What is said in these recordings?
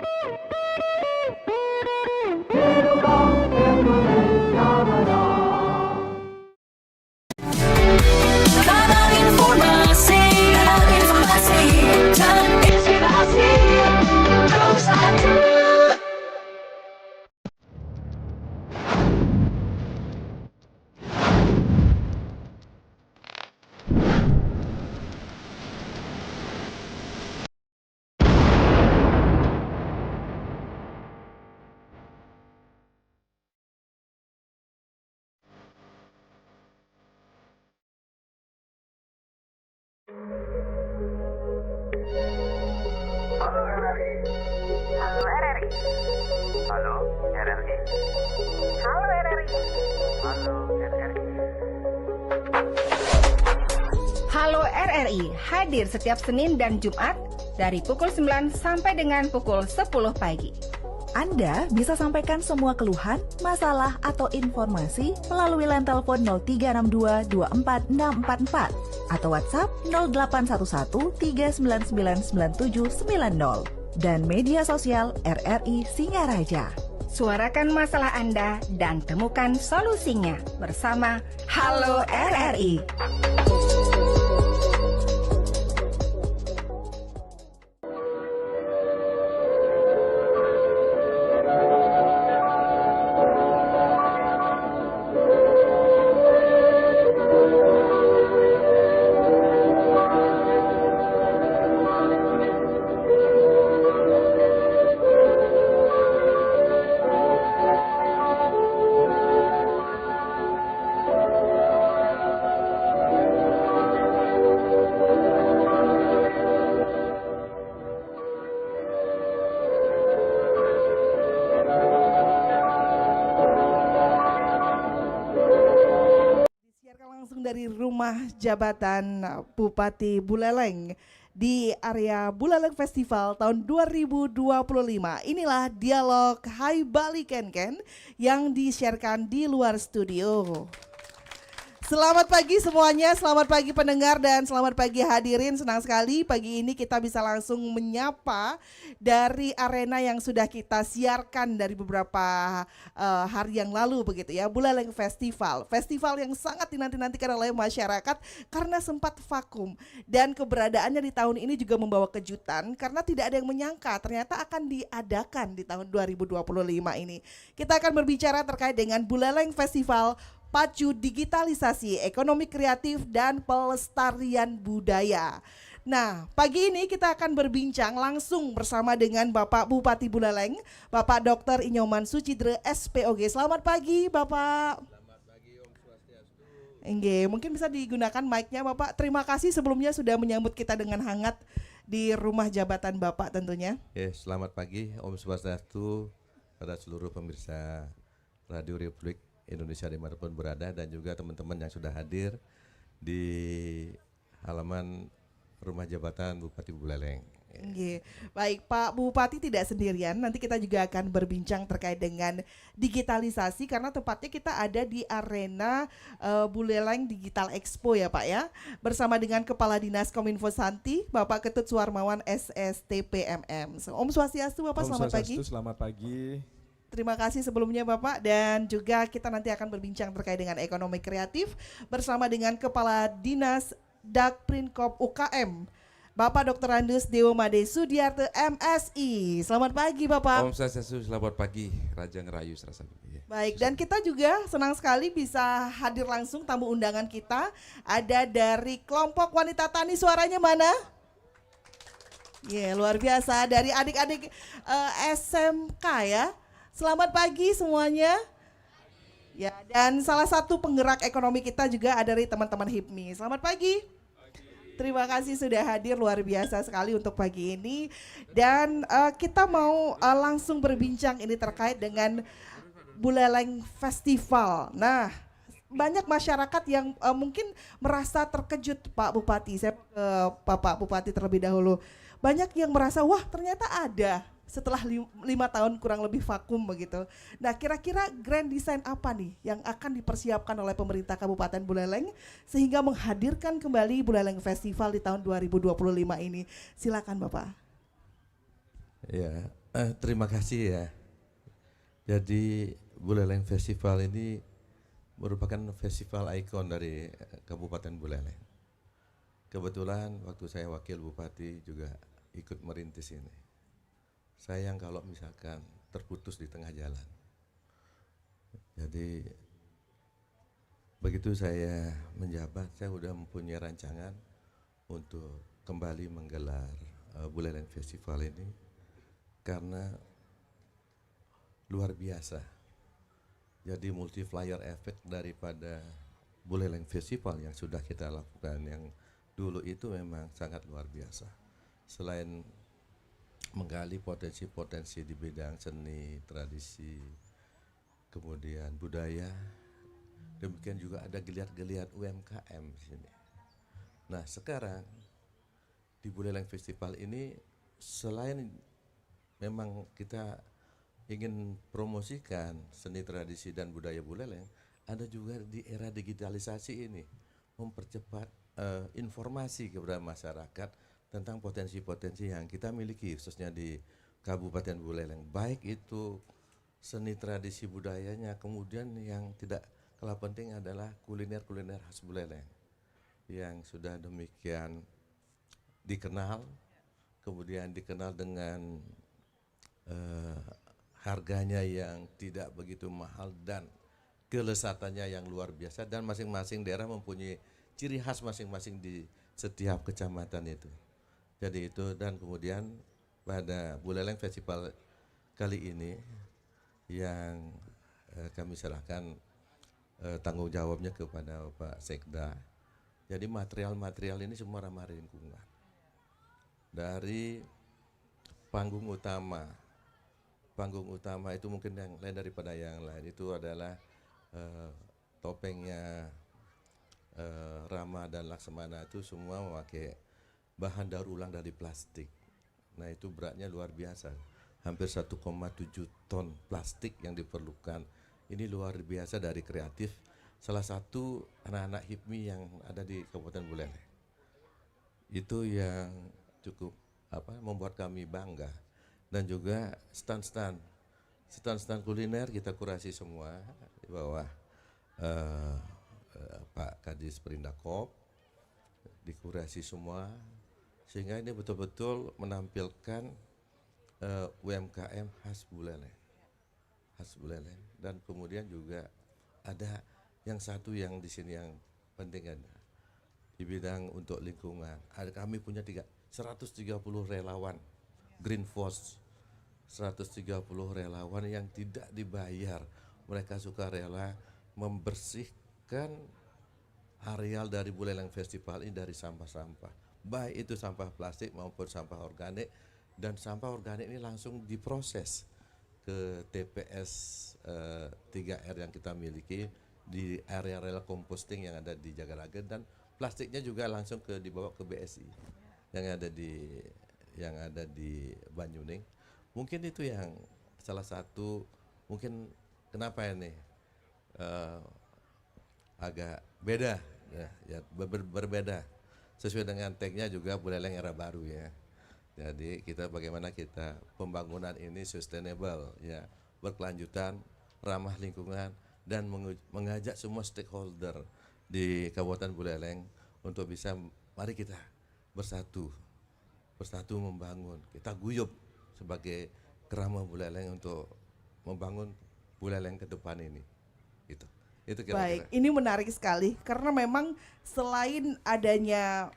Kanal informasi dan inspirasi untuk satu. Halo RRI. Halo RRI. Halo RRI. Halo RRI. Halo RRI hadir setiap Senin dan Jumat dari pukul 9 sampai dengan pukul 10 pagi. Anda bisa sampaikan semua keluhan, masalah, atau informasi melalui line telepon 0362 24644 atau WhatsApp 0811 3999790 dan media sosial RRI Singaraja. Suarakan masalah Anda dan temukan solusinya bersama Halo RRI. Dari rumah jabatan Bupati Buleleng di area Buleleng Festival tahun 2025. Inilah dialog Hai Bali Ken Ken yang di-sharekan di luar studio. Selamat pagi semuanya, selamat pagi pendengar dan selamat pagi hadirin. Senang sekali pagi ini kita bisa langsung menyapa dari arena yang sudah kita siarkan dari beberapa hari yang lalu begitu ya. Buleleng Festival, festival yang sangat dinanti-nantikan oleh masyarakat karena sempat vakum. Dan keberadaannya di tahun ini juga membawa kejutan karena tidak ada yang menyangka ternyata akan diadakan di tahun 2025 ini. Kita akan berbicara terkait dengan Buleleng Festival Pacu Digitalisasi Ekonomi Kreatif dan Pelestarian Budaya. Nah, pagi ini kita akan berbincang langsung bersama dengan Bapak Bupati Buleleng, Bapak Dr. Inyoman Sucidre SPOG. Selamat pagi, Bapak. Selamat pagi, Om Swastiastu. Mungkin bisa digunakan mic-nya, Bapak. Terima kasih sebelumnya sudah menyambut kita dengan hangat di rumah jabatan Bapak tentunya. Selamat pagi, Om Swastiastu, pada seluruh pemirsa Radio Republik Indonesia dimanapun berada dan juga teman-teman yang sudah hadir di halaman rumah jabatan Bupati Buleleng. Baik, Pak Bupati tidak sendirian. Nanti kita juga akan berbincang terkait dengan digitalisasi karena tepatnya kita ada di arena Buleleng Digital Expo ya Pak ya. Bersama dengan Kepala Dinas Kominfo Santi, Bapak Ketut Suarmawan SSTPMM. Om Swastiastu Bapak, selamat pagi. Om Swastiastu, selamat pagi. Terima kasih sebelumnya Bapak, dan juga kita nanti akan berbincang terkait dengan ekonomi kreatif bersama dengan Kepala Dinas Dakprinkop UKM, Bapak Dr. Andus Dewo Made Sudiarte MSI. Selamat pagi Bapak. Om Swastiastu, selamat pagi, Raja Ngerayu serasa. Baik, dan kita juga senang sekali bisa hadir langsung tamu undangan kita. Ada dari kelompok wanita tani, suaranya mana? Luar biasa, dari adik-adik SMK ya. Selamat pagi semuanya. Ya, dan salah satu penggerak ekonomi kita juga ada dari teman-teman HIPMI. Selamat pagi. Terima kasih sudah hadir, luar biasa sekali untuk pagi ini. Dan kita mau langsung berbincang ini terkait dengan Buleleng Festival. Nah, banyak masyarakat yang mungkin merasa terkejut Pak Bupati. Saya ke Bapak Bupati terlebih dahulu. Banyak yang merasa wah ternyata ada setelah 5 tahun kurang lebih vakum begitu. Nah, kira-kira grand design apa nih yang akan dipersiapkan oleh pemerintah Kabupaten Buleleng sehingga menghadirkan kembali Buleleng Festival di tahun 2025 ini? Silakan Bapak. Ya, Terima kasih ya. Jadi Buleleng Festival ini merupakan festival ikon dari Kabupaten Buleleng. Kebetulan waktu saya wakil bupati juga ikut merintis ini. Sayang kalau misalkan terputus di tengah jalan. Jadi begitu saya menjabat, saya sudah mempunyai rancangan untuk kembali menggelar Buleleng Festival ini karena luar biasa. Jadi multiplier effect daripada Buleleng Festival yang sudah kita lakukan yang dulu itu memang sangat luar biasa. Selain menggali potensi-potensi di bidang seni, tradisi, kemudian budaya, demikian juga ada geliat-geliat UMKM di sini. Nah sekarang di Buleleng Festival ini selain memang kita ingin promosikan seni tradisi dan budaya Buleleng, ada juga di era digitalisasi ini mempercepat informasi kepada masyarakat tentang potensi-potensi yang kita miliki khususnya di Kabupaten Buleleng, baik itu seni tradisi budayanya, kemudian yang tidak kalah penting adalah kuliner-kuliner khas Buleleng yang sudah demikian dikenal, kemudian dikenal dengan harganya yang tidak begitu mahal dan kelezatannya yang luar biasa, dan masing-masing daerah mempunyai ciri khas masing-masing di setiap kecamatan itu. Jadi itu, dan kemudian pada Buleleng Festival kali ini yang kami serahkan tanggung jawabnya kepada Pak Sekda. Jadi material-material ini semua ramah lingkungan. Dari panggung utama itu mungkin yang lain daripada yang lain, itu adalah topengnya Rama dan Laksamana itu semua memakai bahan daur ulang dari plastik. Nah itu beratnya luar biasa, hampir 1,7 ton plastik yang diperlukan. Ini luar biasa dari kreatif salah satu anak-anak HIPMI yang ada di Kabupaten Buleleng. Itu yang cukup membuat kami bangga. Dan juga stand-stand kuliner kita kurasi semua di bawah Pak Kadis Perindakop, dikurasi semua sehingga ini betul-betul menampilkan UMKM khas Buleleng. Dan kemudian juga ada yang satu yang di sini yang penting ada di bidang untuk lingkungan. Ada kami punya 130 relawan Green Force, 130 relawan yang tidak dibayar. Mereka suka rela membersihkan areal dari Buleleng Festival ini dari sampah-sampah, baik itu sampah plastik maupun sampah organik. Dan sampah organik ini langsung diproses ke TPS 3R yang kita miliki di area-area composting yang ada di Jagaraga, dan plastiknya juga langsung dibawa ke BSI yang ada di Banyuning. Mungkin itu yang salah satu, mungkin kenapa ini agak beda ya, berbeda sesuai dengan tagnya juga Buleleng era baru ya. Jadi bagaimana kita pembangunan ini sustainable ya, berkelanjutan, ramah lingkungan, dan mengajak semua stakeholder di Kabupaten Buleleng untuk bisa, mari kita bersatu membangun, kita guyup sebagai Kerama Buleleng untuk membangun Buleleng ke depan ini. Itu kira-kira. Baik, ini menarik sekali karena memang selain adanya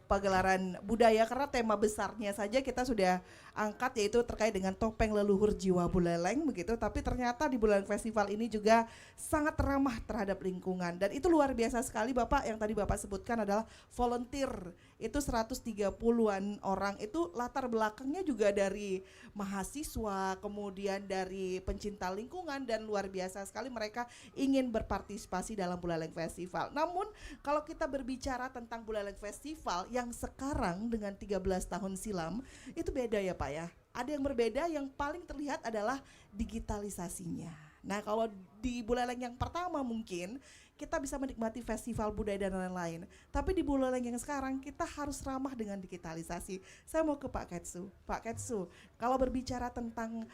pagelaran budaya, karena tema besarnya saja kita sudah angkat yaitu terkait dengan topeng leluhur jiwa Buleleng begitu, tapi ternyata di Buleleng Festival ini juga sangat ramah terhadap lingkungan, dan itu luar biasa sekali Bapak. Yang tadi Bapak sebutkan adalah volunteer, itu 130-an orang, itu latar belakangnya juga dari mahasiswa, kemudian dari pencinta lingkungan, dan luar biasa sekali mereka ingin berpartisipasi dalam Buleleng Festival. Namun kalau kita berbicara tentang Buleleng Festival yang sekarang dengan 13 tahun silam, itu beda ya Pak ya. Ada yang berbeda, yang paling terlihat adalah digitalisasinya. Nah kalau di Buleleng yang pertama mungkin kita bisa menikmati festival budaya dan lain-lain. Tapi di Buleleng yang sekarang kita harus ramah dengan digitalisasi. Saya mau ke Pak Ketsu. Pak Ketsu, kalau berbicara tentang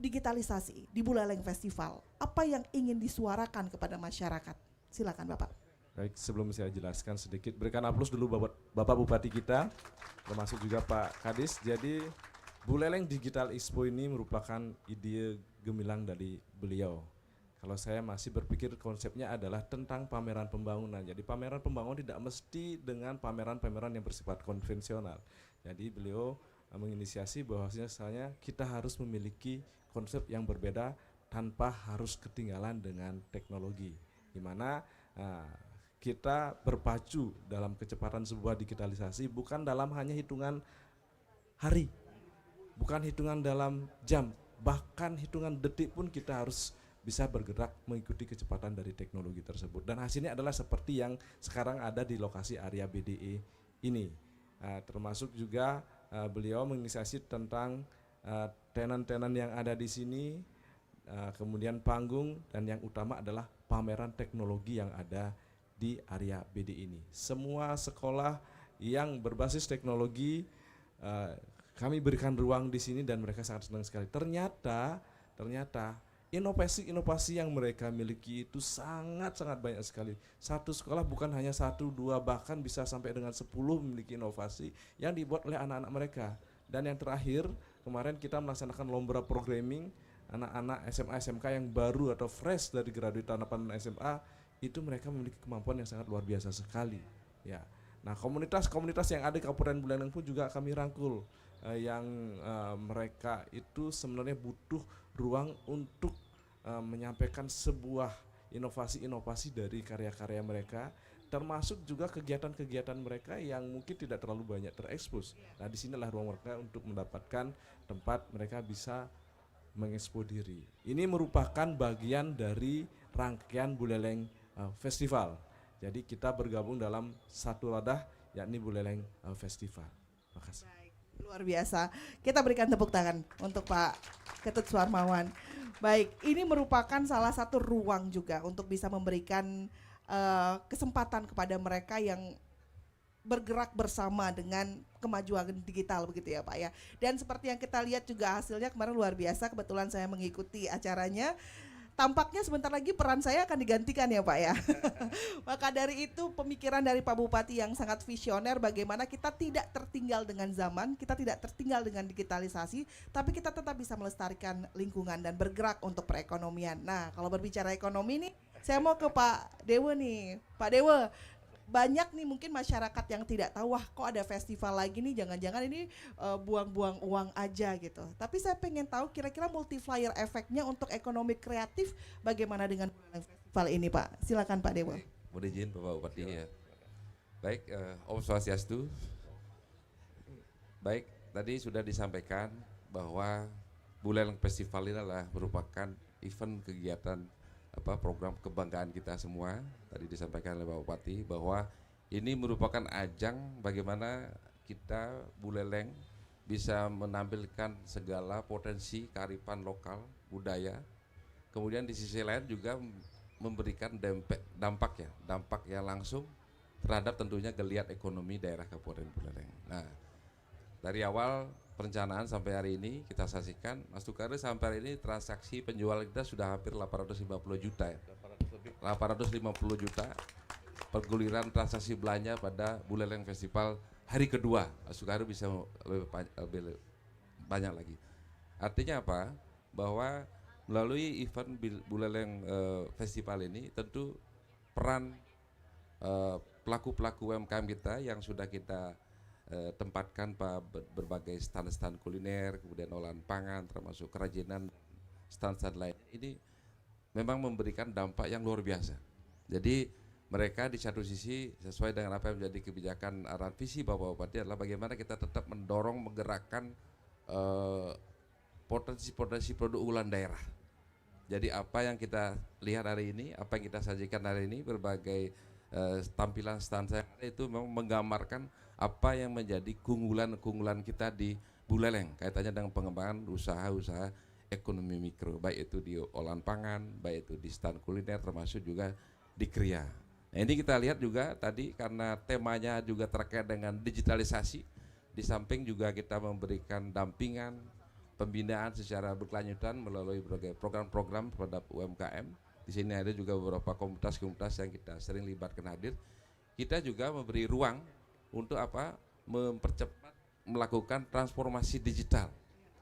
digitalisasi di Buleleng Festival, apa yang ingin disuarakan kepada masyarakat? Silakan Bapak. Baik, sebelum saya jelaskan sedikit, berikan aplaus dulu Bapak Bupati kita, termasuk juga Pak Kadis. Jadi Buleleng Digital Expo ini merupakan ide gemilang dari beliau. Kalau saya masih berpikir konsepnya adalah tentang pameran pembangunan. Jadi pameran pembangunan tidak mesti dengan pameran-pameran yang bersifat konvensional. Jadi beliau menginisiasi bahwasanya kita harus memiliki konsep yang berbeda tanpa harus ketinggalan dengan teknologi. Di mana kita berpacu dalam kecepatan sebuah digitalisasi bukan dalam hanya hitungan hari, bukan hitungan dalam jam, bahkan hitungan detik pun kita harus bisa bergerak mengikuti kecepatan dari teknologi tersebut. Dan hasilnya adalah seperti yang sekarang ada di lokasi area BDE ini. Termasuk juga beliau menginisiasi tentang tenan-tenan yang ada di sini, kemudian panggung, dan yang utama adalah pameran teknologi yang ada di area BDE ini. Semua sekolah yang berbasis teknologi kami berikan ruang di sini dan mereka sangat senang sekali. Ternyata inovasi-inovasi yang mereka miliki itu sangat-sangat banyak sekali. Satu sekolah bukan hanya 1, 2, bahkan bisa sampai dengan 10 memiliki inovasi yang dibuat oleh anak-anak mereka. Dan yang terakhir, kemarin kita melaksanakan lomba programming anak-anak SMA SMK yang baru atau fresh dari graduate tanapan SMA, itu mereka memiliki kemampuan yang sangat luar biasa sekali. Ya. Nah, komunitas-komunitas yang ada di Kabupaten Buleleng pun juga kami rangkul, yang mereka itu sebenarnya butuh ruang untuk menyampaikan sebuah inovasi-inovasi dari karya-karya mereka, termasuk juga kegiatan-kegiatan mereka yang mungkin tidak terlalu banyak terekspos. Nah, disinilah ruang mereka untuk mendapatkan tempat mereka bisa mengekspo diri. Ini merupakan bagian dari rangkaian Buleleng Festival. Jadi kita bergabung dalam satu wadah, yakni Buleleng Festival. Terima kasih. Luar biasa. Kita berikan tepuk tangan untuk Pak Ketut Suarmawan. Baik, ini merupakan salah satu ruang juga untuk bisa memberikan kesempatan kepada mereka yang bergerak bersama dengan kemajuan digital begitu ya Pak ya. Dan seperti yang kita lihat juga hasilnya kemarin luar biasa, kebetulan saya mengikuti acaranya. Tampaknya sebentar lagi peran saya akan digantikan ya Pak ya. Maka dari itu pemikiran dari Pak Bupati yang sangat visioner, bagaimana kita tidak tertinggal dengan zaman, kita tidak tertinggal dengan digitalisasi, tapi kita tetap bisa melestarikan lingkungan dan bergerak untuk perekonomian. Nah, kalau berbicara ekonomi nih, saya mau ke Pak Dewa nih. Pak Dewa, banyak nih mungkin masyarakat yang tidak tahu, wah kok ada festival lagi nih, jangan-jangan ini buang-buang uang aja gitu. Tapi saya pengen tahu kira-kira multiplier efeknya untuk ekonomi kreatif bagaimana dengan festival ini Pak. Silakan Pak Dewa. Mohon izin Bapak Bupati ya. Baik, Om Swastiastu. Baik, tadi sudah disampaikan bahwa Buleleng Festival ini adalah merupakan event kegiatan program kebanggaan kita semua. Tadi disampaikan oleh Pak Bupati bahwa ini merupakan ajang bagaimana kita Buleleng bisa menampilkan segala potensi kearifan lokal budaya. Kemudian di sisi lain juga memberikan dampak yang langsung terhadap tentunya geliat ekonomi daerah Kabupaten Buleleng. Nah, dari awal perencanaan sampai hari ini kita saksikan, Mas Tukari, sampai hari ini transaksi penjualan kita sudah hampir 850 juta ya. 850 juta perguliran transaksi belanja pada Buleleng Festival hari kedua. Mas Tukari bisa lebih banyak lagi. Artinya apa? Bahwa melalui event Buleleng Festival ini tentu peran pelaku-pelaku UMKM kita yang sudah kita tempatkan berbagai stand-stand kuliner, kemudian olahan pangan, termasuk kerajinan, stand-stand lain. Ini memang memberikan dampak yang luar biasa. Jadi mereka di satu sisi sesuai dengan apa yang menjadi kebijakan arahan visi Bapak Bupati adalah bagaimana kita tetap mendorong, menggerakkan potensi-potensi produk unggulan daerah. Jadi apa yang kita lihat hari ini, apa yang kita sajikan hari ini, berbagai tampilan stand saya itu memang menggambarkan apa yang menjadi keunggulan kita di Buleleng kaitannya dengan pengembangan usaha-usaha ekonomi mikro, baik itu di olahan pangan, baik itu di stand kuliner, termasuk juga di kriya. Nah, ini kita lihat juga tadi karena temanya juga terkait dengan digitalisasi, di samping juga kita memberikan dampingan, pembinaan secara berkelanjutan melalui berbagai program-program terhadap UMKM. Di sini ada juga beberapa komunitas-komunitas yang kita sering libatkan hadir. Kita juga memberi ruang untuk apa? Mempercepat melakukan transformasi digital.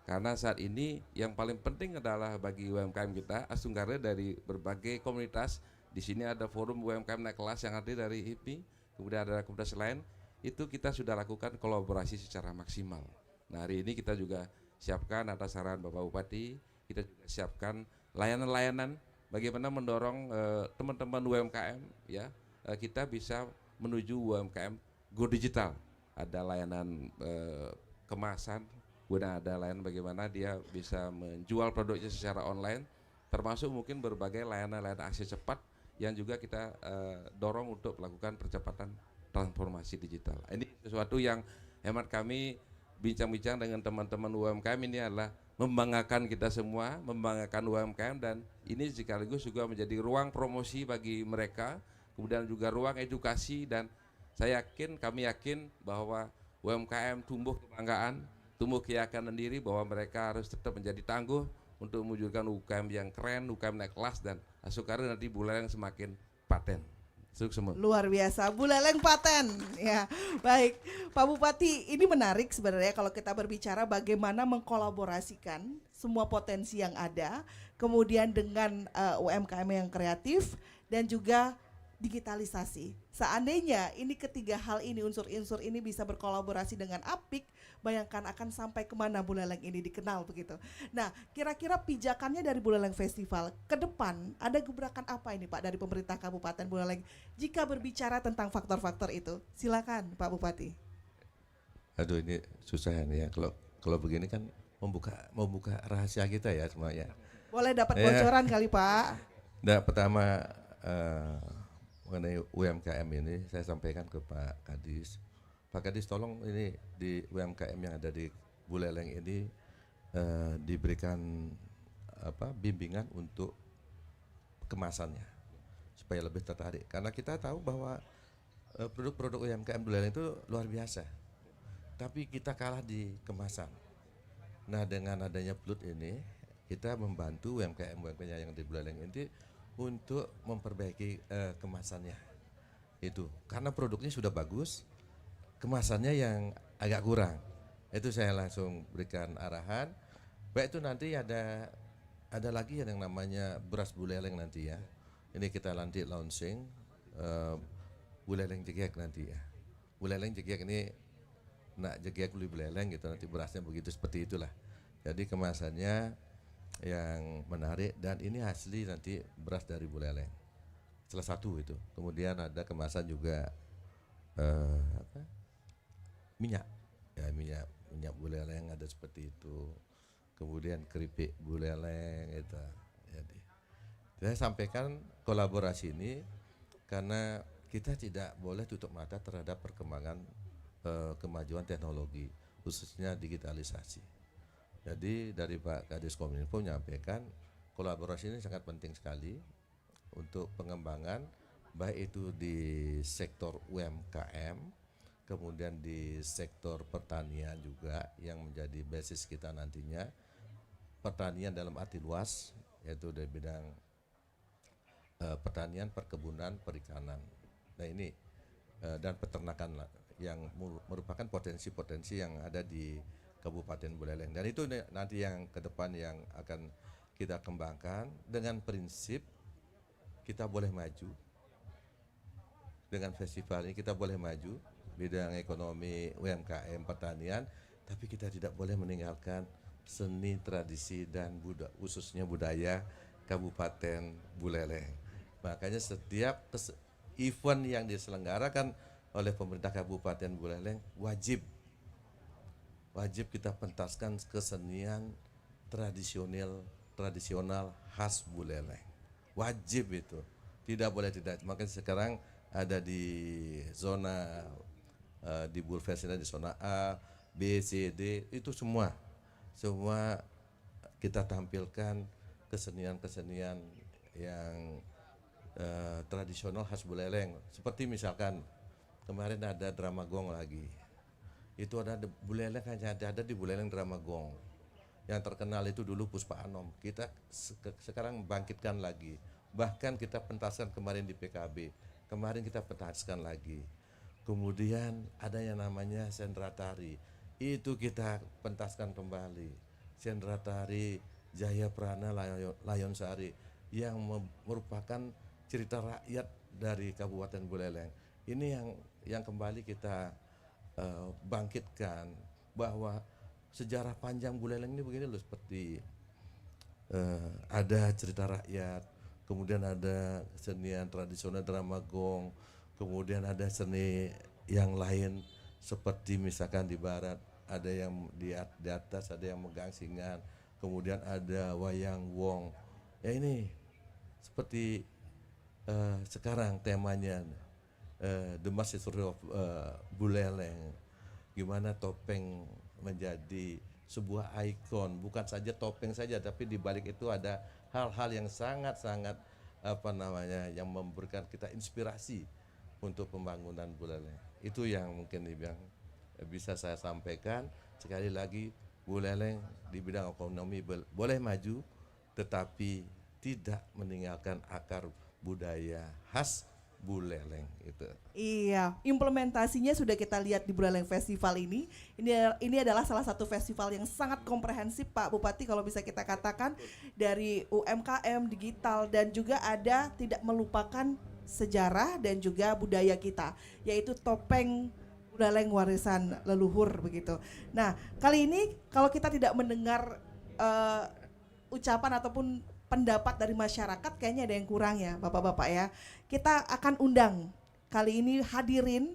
Karena saat ini yang paling penting adalah bagi UMKM kita, Astunggara dari berbagai komunitas. Di sini ada forum UMKM naik kelas yang hadir dari HIPMI, kemudian ada komunitas lain. Itu kita sudah lakukan kolaborasi secara maksimal. Nah, hari ini kita juga siapkan atas saran Bapak Bupati, kita juga siapkan layanan-layanan bagaimana mendorong teman-teman UMKM ya, kita bisa menuju UMKM go digital. Ada layanan kemasan, kemudian ada layanan bagaimana dia bisa menjual produknya secara online, termasuk mungkin berbagai layanan-layanan akses cepat yang juga kita dorong untuk melakukan percepatan transformasi digital. Ini sesuatu yang hemat kami bincang-bincang dengan teman-teman UMKM ini adalah membanggakan kita semua, membanggakan UMKM, dan ini sekaligus juga menjadi ruang promosi bagi mereka, kemudian juga ruang edukasi, dan saya yakin, kami yakin bahwa UMKM tumbuh kebanggaan, tumbuh keyakinan diri bahwa mereka harus tetap menjadi tangguh untuk mewujudkan UMKM yang keren, UMKM naik kelas, dan Astunggara nanti Buleleng semakin paten. Sukses semua. Luar biasa, Buleleng paten. Ya, baik, Pak Bupati, ini menarik sebenarnya kalau kita berbicara bagaimana mengkolaborasikan semua potensi yang ada, kemudian dengan UMKM yang kreatif dan juga digitalisasi. Seandainya ini ketiga hal ini, unsur-unsur ini bisa berkolaborasi dengan apik, bayangkan akan sampai kemana Buleleng ini dikenal begitu. Nah, kira-kira pijakannya dari Buleleng Festival ke depan ada gebrakan apa ini Pak dari pemerintah Kabupaten Buleleng jika berbicara tentang faktor-faktor itu? Silakan Pak Bupati. Aduh, ini susah nih ya, kalau begini kan membuka rahasia kita ya semuanya. Boleh dapat bocoran kali Pak. Nah, pertama mengenai UMKM ini saya sampaikan ke Pak Kadis. Pak Kadis, tolong ini di UMKM yang ada di Buleleng ini diberikan bimbingan untuk kemasannya supaya lebih tertarik. Karena kita tahu bahwa produk-produk UMKM Buleleng itu luar biasa, tapi kita kalah di kemasan. Nah, dengan adanya Blut ini kita membantu UMKM yang di Buleleng ini untuk memperbaiki kemasannya itu, karena produknya sudah bagus, kemasannya yang agak kurang. Itu saya langsung berikan arahan. Baik, itu nanti ada lagi yang namanya beras Buleleng nanti ya. Ini kita nanti launching Buleleng Jegek nanti ya. Buleleng Jegek ini nak jegek beli Buleleng gitu, nanti berasnya begitu, seperti itulah. Jadi kemasannya yang menarik, dan ini asli nanti beras dari Buleleng. Salah satu itu. Kemudian ada kemasan juga minyak. Ya, minyak Buleleng ada seperti itu. Kemudian keripik Buleleng itu. Jadi saya sampaikan kolaborasi ini karena kita tidak boleh tutup mata terhadap perkembangan kemajuan teknologi, khususnya digitalisasi. Jadi dari Pak Kadis Kominfo menyampaikan kolaborasi ini sangat penting sekali untuk pengembangan, baik itu di sektor UMKM, kemudian di sektor pertanian juga yang menjadi basis kita nantinya. Pertanian dalam arti luas, yaitu dari bidang pertanian, perkebunan, perikanan. Nah ini dan peternakan yang merupakan potensi-potensi yang ada di Kabupaten Buleleng, dan itu nanti yang ke depan yang akan kita kembangkan dengan prinsip kita boleh maju dengan festival ini, kita boleh maju bidang ekonomi, UMKM, pertanian, tapi kita tidak boleh meninggalkan seni, tradisi, dan khususnya budaya Kabupaten Buleleng. Makanya setiap event yang diselenggarakan oleh pemerintah Kabupaten Buleleng wajib kita pentaskan kesenian tradisional khas Buleleng. Wajib itu, tidak boleh tidak. Makanya sekarang ada di zona di Bulfest di zona A, B, C, D, itu semua kita tampilkan kesenian-kesenian yang tradisional khas Buleleng. Seperti misalkan kemarin ada drama gong lagi. Itu ada Buleleng, hanya ada di Buleleng drama gong. Yang terkenal itu dulu Puspa Anom. Kita sekarang bangkitkan lagi. Bahkan kita pentaskan kemarin di PKB. Kemarin kita pentaskan lagi. Kemudian ada yang namanya Sendra Tari. Itu kita pentaskan kembali. Sendra Tari Jaya Prana Layon Sari yang merupakan cerita rakyat dari Kabupaten Buleleng. Ini yang kembali kita bangkitkan, bahwa sejarah panjang Buleleng ini begini loh, seperti ada cerita rakyat, kemudian ada kesenian tradisional drama gong, kemudian ada seni yang lain seperti misalkan di barat ada yang di atas ada yang megang singan, kemudian ada wayang wong. Ya ini seperti sekarang temanya The Mask History of Buleleng, gimana topeng menjadi sebuah ikon, bukan saja topeng saja, tapi di balik itu ada hal-hal yang sangat-sangat yang memberikan kita inspirasi untuk pembangunan Buleleng. Itu yang mungkin yang bisa saya sampaikan. Sekali lagi, Buleleng di bidang ekonomi boleh maju, tetapi tidak meninggalkan akar budaya khas Buleleng itu. Iya, implementasinya sudah kita lihat di Buleleng Festival ini. Ini adalah salah satu festival yang sangat komprehensif, Pak Bupati, kalau bisa kita katakan, dari UMKM, digital, dan juga ada tidak melupakan sejarah dan juga budaya kita, yaitu topeng Buleleng warisan leluhur begitu. Nah, kali ini kalau kita tidak mendengar ucapan ataupun pendapat dari masyarakat, kayaknya ada yang kurang ya Bapak-Bapak ya. Kita akan undang kali ini hadirin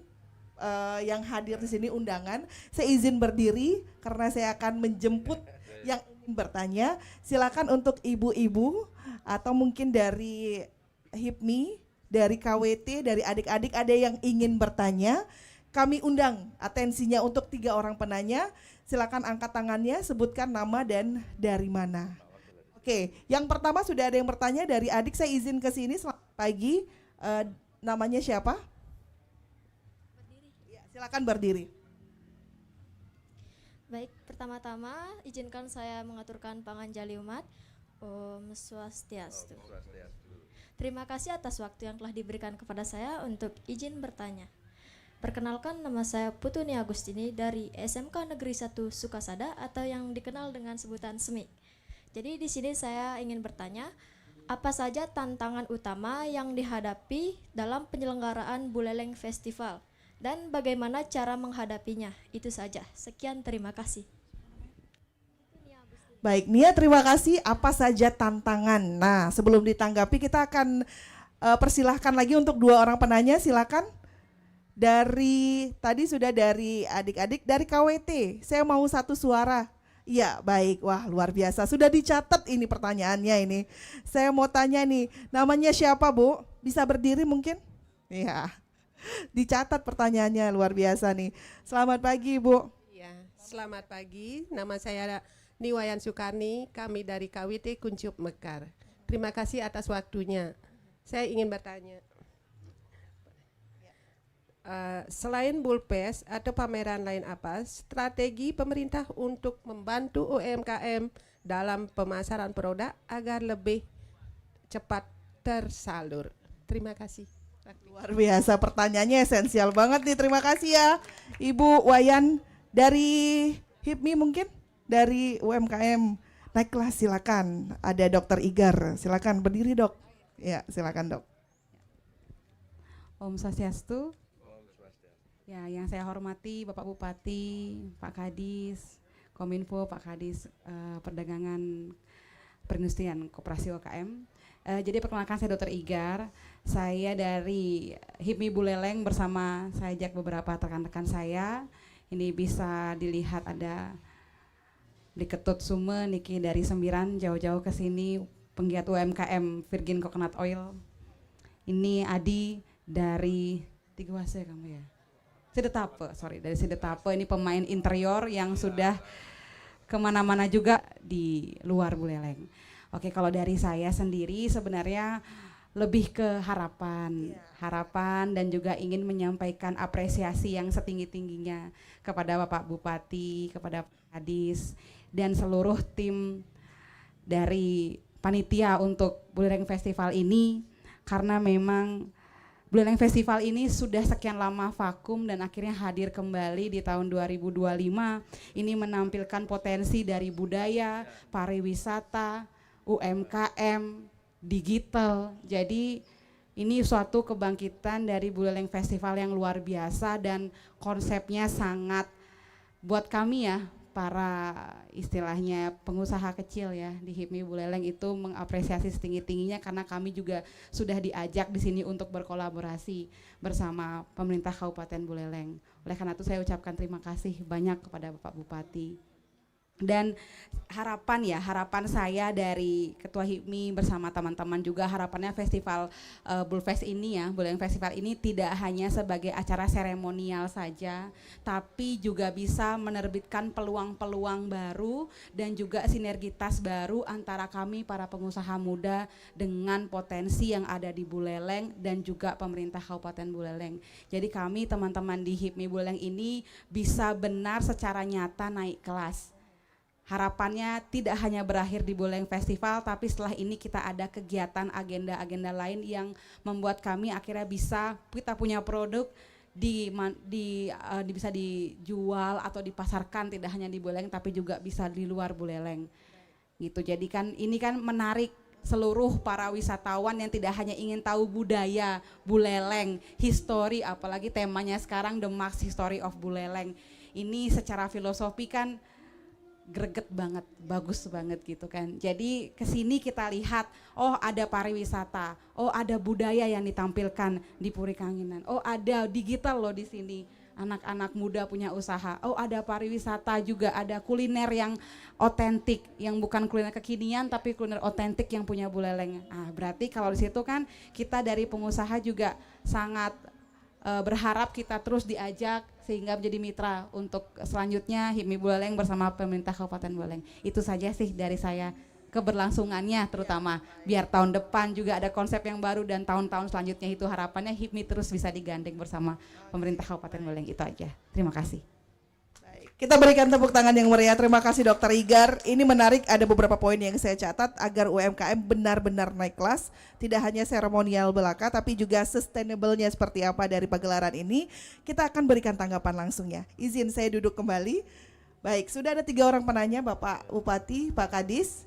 yang hadir di sini undangan. Saya izin berdiri karena saya akan menjemput yang ingin bertanya. Silakan untuk ibu-ibu atau mungkin dari HIPMI, dari KWT, dari adik-adik ada yang ingin bertanya. Kami undang atensinya untuk 3 orang penanya. Silakan angkat tangannya, sebutkan nama dan dari mana. Oke, yang pertama sudah ada yang bertanya dari adik, saya izin ke sini. Selamat pagi, namanya siapa? Berdiri. Ya, silakan berdiri. Baik, pertama-tama izinkan saya mengaturkan panganjali umat. Om Swastiastu. Terima kasih atas waktu yang telah diberikan kepada saya untuk izin bertanya. Perkenalkan, nama saya Putuni Agustini dari SMK Negeri 1 Sukasada atau yang dikenal dengan sebutan SMIK. Jadi di sini saya ingin bertanya, apa saja tantangan utama yang dihadapi dalam penyelenggaraan Buleleng Festival dan bagaimana cara menghadapinya? Itu saja. Sekian, terima kasih. Baik, Nia, terima kasih. Apa saja tantangan? Nah, sebelum ditanggapi kita akan persilahkan lagi untuk 2 orang penanya. Silakan. Dari tadi sudah dari adik-adik dari KWT. Saya mau 1 suara. Iya, baik. Wah, luar biasa. Sudah dicatat ini pertanyaannya ini. Saya mau tanya nih, namanya siapa, Bu? Bisa berdiri mungkin? Iya. Dicatat pertanyaannya, luar biasa nih. Selamat pagi, Bu. Ya, selamat pagi. Nama saya Niwayan Sukarni, kami dari KWT Kuncup Mekar. Terima kasih atas waktunya. Saya ingin bertanya. Selain Bulpes atau pameran lain apa strategi pemerintah untuk membantu UMKM dalam pemasaran produk agar lebih cepat tersalur? Terima kasih. Luar biasa, pertanyaannya esensial banget nih. Terima kasih ya Ibu Wayan dari HIPMI, mungkin dari UMKM. Naiklah, silakan. Ada Dokter Igar, silakan berdiri, Dok. Ya, silakan, Dok. Om Swastiastu. Ya, yang saya hormati Bapak Bupati, Pak Kadis, Kominfo, Pak Kadis Perdagangan Perindustrian Koperasi UMKM. Jadi perkenalkan, saya Dr. Igar. Saya dari HIPMI Buleleng bersama saya ajak beberapa rekan-rekan saya. Ini bisa dilihat ada di Ketut Sume, Niki dari Sembiran jauh-jauh ke sini, penggiat UMKM Virgin Coconut Oil. Ini Adi dari Tigawase kamu ya? Sidetape, sorry, dari Sidetape. Ini pemain interior yang sudah kemana-mana juga di luar Buleleng. Oke, kalau dari saya sendiri sebenarnya lebih ke harapan dan juga ingin menyampaikan apresiasi yang setinggi-tingginya kepada Bapak Bupati, kepada Pak Kadis dan seluruh tim dari panitia untuk Buleleng Festival ini, karena memang Buleleng Festival ini sudah sekian lama vakum dan akhirnya hadir kembali di tahun 2025. Ini menampilkan potensi dari budaya, pariwisata, UMKM, digital. Jadi ini suatu kebangkitan dari Buleleng Festival yang luar biasa dan konsepnya sangat buat kami ya, para istilahnya pengusaha kecil ya di HIPMI Buleleng itu mengapresiasi setinggi-tingginya, karena kami juga sudah diajak di sini untuk berkolaborasi bersama pemerintah Kabupaten Buleleng. Oleh karena itu saya ucapkan terima kasih banyak kepada Bapak Bupati. Dan harapan saya dari Ketua HIPMI bersama teman-teman juga, harapannya festival Bulfest ini ya, Buleleng Festival ini tidak hanya sebagai acara seremonial saja, tapi juga bisa menerbitkan peluang-peluang baru dan juga sinergitas baru antara kami para pengusaha muda dengan potensi yang ada di Buleleng dan juga pemerintah Kabupaten Buleleng. Jadi kami teman-teman di HIPMI Buleleng ini bisa benar secara nyata naik kelas. Harapannya tidak hanya berakhir di Buleleng Festival, tapi setelah ini kita ada kegiatan agenda-agenda lain yang membuat kami akhirnya kita punya produk bisa dijual atau dipasarkan tidak hanya di Buleleng tapi juga bisa di luar Buleleng. Gitu. Jadi kan ini kan menarik seluruh para wisatawan yang tidak hanya ingin tahu budaya Buleleng, histori, apalagi temanya sekarang The Max History of Buleleng. Ini secara filosofi kan greget banget, bagus banget gitu kan. Jadi kesini kita lihat, oh ada pariwisata, oh ada budaya yang ditampilkan di Puri Kanginan, oh ada digital loh di sini, anak-anak muda punya usaha, oh ada pariwisata juga, ada kuliner yang otentik, yang bukan kuliner kekinian tapi kuliner otentik yang punya Buleleng. Ah berarti kalau di situ kan kita dari pengusaha juga sangat berharap kita terus diajak sehingga menjadi mitra untuk selanjutnya HIPMI Buleleng bersama pemerintah Kabupaten Buleleng. Itu saja sih dari saya, keberlangsungannya terutama biar tahun depan juga ada konsep yang baru dan tahun-tahun selanjutnya itu harapannya HIPMI terus bisa digandeng bersama pemerintah Kabupaten Buleleng. Itu aja. Terima kasih. Kita berikan tepuk tangan yang meriah. Terima kasih Dr. Igar. Ini menarik, ada beberapa poin yang saya catat agar UMKM benar-benar naik kelas. Tidak hanya seremonial belaka, tapi juga sustainable-nya seperti apa dari pagelaran ini. Kita akan berikan tanggapan langsungnya. Izin saya duduk kembali. Baik, sudah ada 3 orang penanya, Bapak Bupati, Pak Kadis.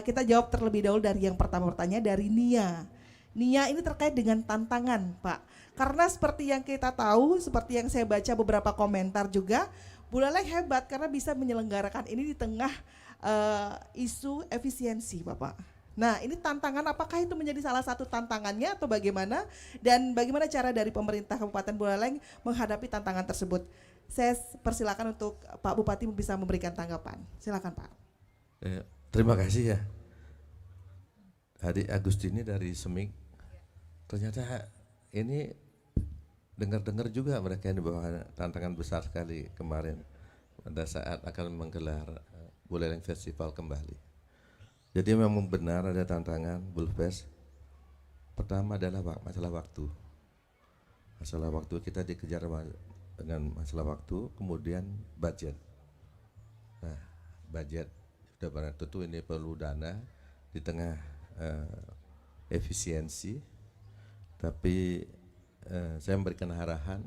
Kita jawab terlebih dahulu dari yang pertama bertanya dari Nia. Nia ini terkait dengan tantangan, Pak. Karena seperti yang kita tahu, seperti yang saya baca beberapa komentar juga, Buleleng hebat karena bisa menyelenggarakan ini di tengah isu efisiensi, Bapak. Nah, ini tantangan, apakah itu menjadi salah satu tantangannya atau bagaimana? Dan bagaimana cara dari pemerintah Kabupaten Buleleng menghadapi tantangan tersebut? Saya persilakan untuk Pak Bupati bisa memberikan tanggapan. Silakan, Pak. Terima kasih ya. Adik Agustini dari Semik. Ternyata ini dengar-dengar juga mereka ini bahwa tantangan besar sekali kemarin pada saat akan menggelar Buleleng Festival kembali. Jadi memang benar ada tantangan Bulfest. Pertama adalah masalah waktu. Masalah waktu kita dikejar dengan masalah waktu, kemudian budget. Nah, budget sudah barang tentu ini perlu dana di tengah efisiensi, tapi saya memberikan arahan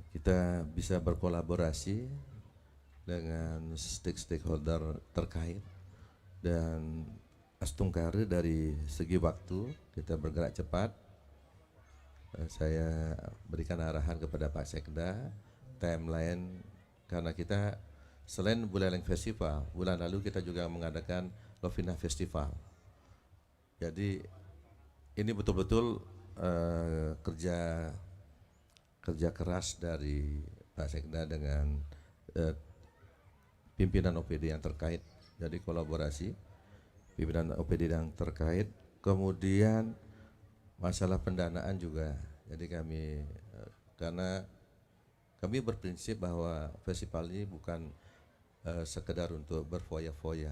kita bisa berkolaborasi dengan stakeholder terkait dan astungkare dari segi waktu kita bergerak cepat. Saya berikan arahan kepada Pak Sekda timeline, karena kita selain Buleleng Festival, bulan lalu kita juga mengadakan Lovina Festival. Jadi ini betul-betul kerja keras dari Pak Sekda dengan pimpinan OPD yang terkait. Jadi kolaborasi pimpinan OPD yang terkait. Kemudian masalah pendanaan juga. Jadi kami karena kami berprinsip bahwa festival ini bukan sekedar untuk berfoya-foya,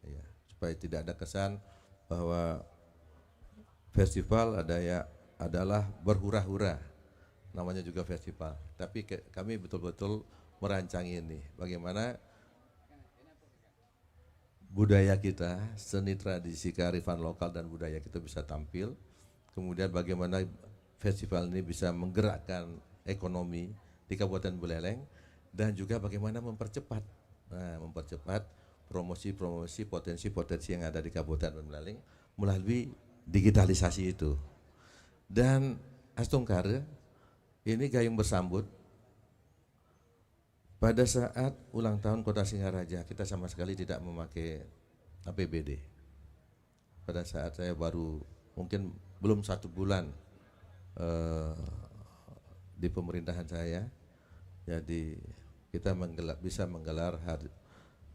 ya, supaya tidak ada kesan bahwa festival adalah berhura-hura, namanya juga festival. Tapi kami betul-betul merancang ini, bagaimana budaya kita, seni tradisi kearifan lokal dan budaya kita bisa tampil, kemudian bagaimana festival ini bisa menggerakkan ekonomi di Kabupaten Buleleng, dan juga bagaimana mempercepat promosi-promosi potensi-potensi yang ada di Kabupaten Buleleng melalui digitalisasi itu. Dan Astungkare ini gayung bersambut pada saat ulang tahun Kota Singaraja. Kita sama sekali tidak memakai APBD. Pada saat saya baru mungkin belum 1 bulan di pemerintahan saya, jadi kita bisa menggelar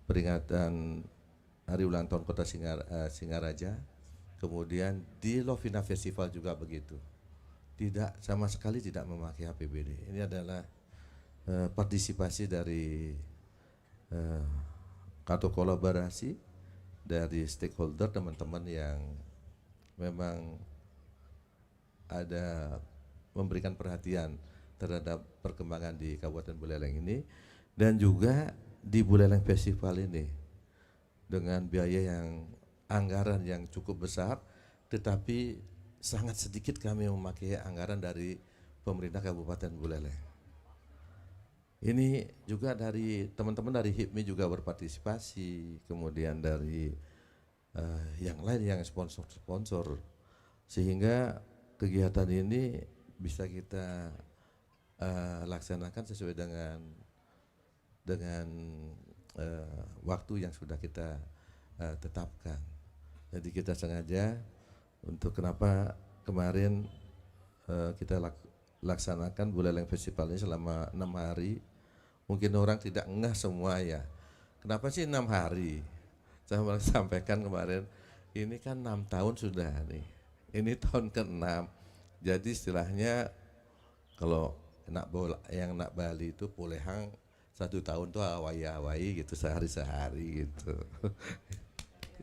peringatan hari ulang tahun Kota Singaraja. Kemudian di Lovina Festival juga begitu, sama sekali tidak memakai APBD. Ini adalah partisipasi dari atau kolaborasi dari stakeholder, teman-teman yang memang ada memberikan perhatian terhadap perkembangan di Kabupaten Buleleng ini, dan juga di Buleleng Festival ini dengan biaya anggaran yang cukup besar, tetapi sangat sedikit kami memakai anggaran dari pemerintah Kabupaten Buleleng. Ini juga dari teman-teman dari HIPMI juga berpartisipasi, kemudian dari yang lain yang sponsor-sponsor, sehingga kegiatan ini bisa kita laksanakan sesuai dengan waktu yang sudah kita tetapkan. Jadi kita sengaja untuk kenapa kemarin kita laksanakan Buleleng Festival ini selama 6 hari. Mungkin orang tidak ngeh semua ya, kenapa sih 6 hari? Saya malah sampaikan kemarin, ini kan 6 tahun sudah nih, ini tahun ke-6. Jadi istilahnya kalau yang nak Bali itu pulehang 1 tahun tuh awai-awai gitu, sehari-sehari gitu.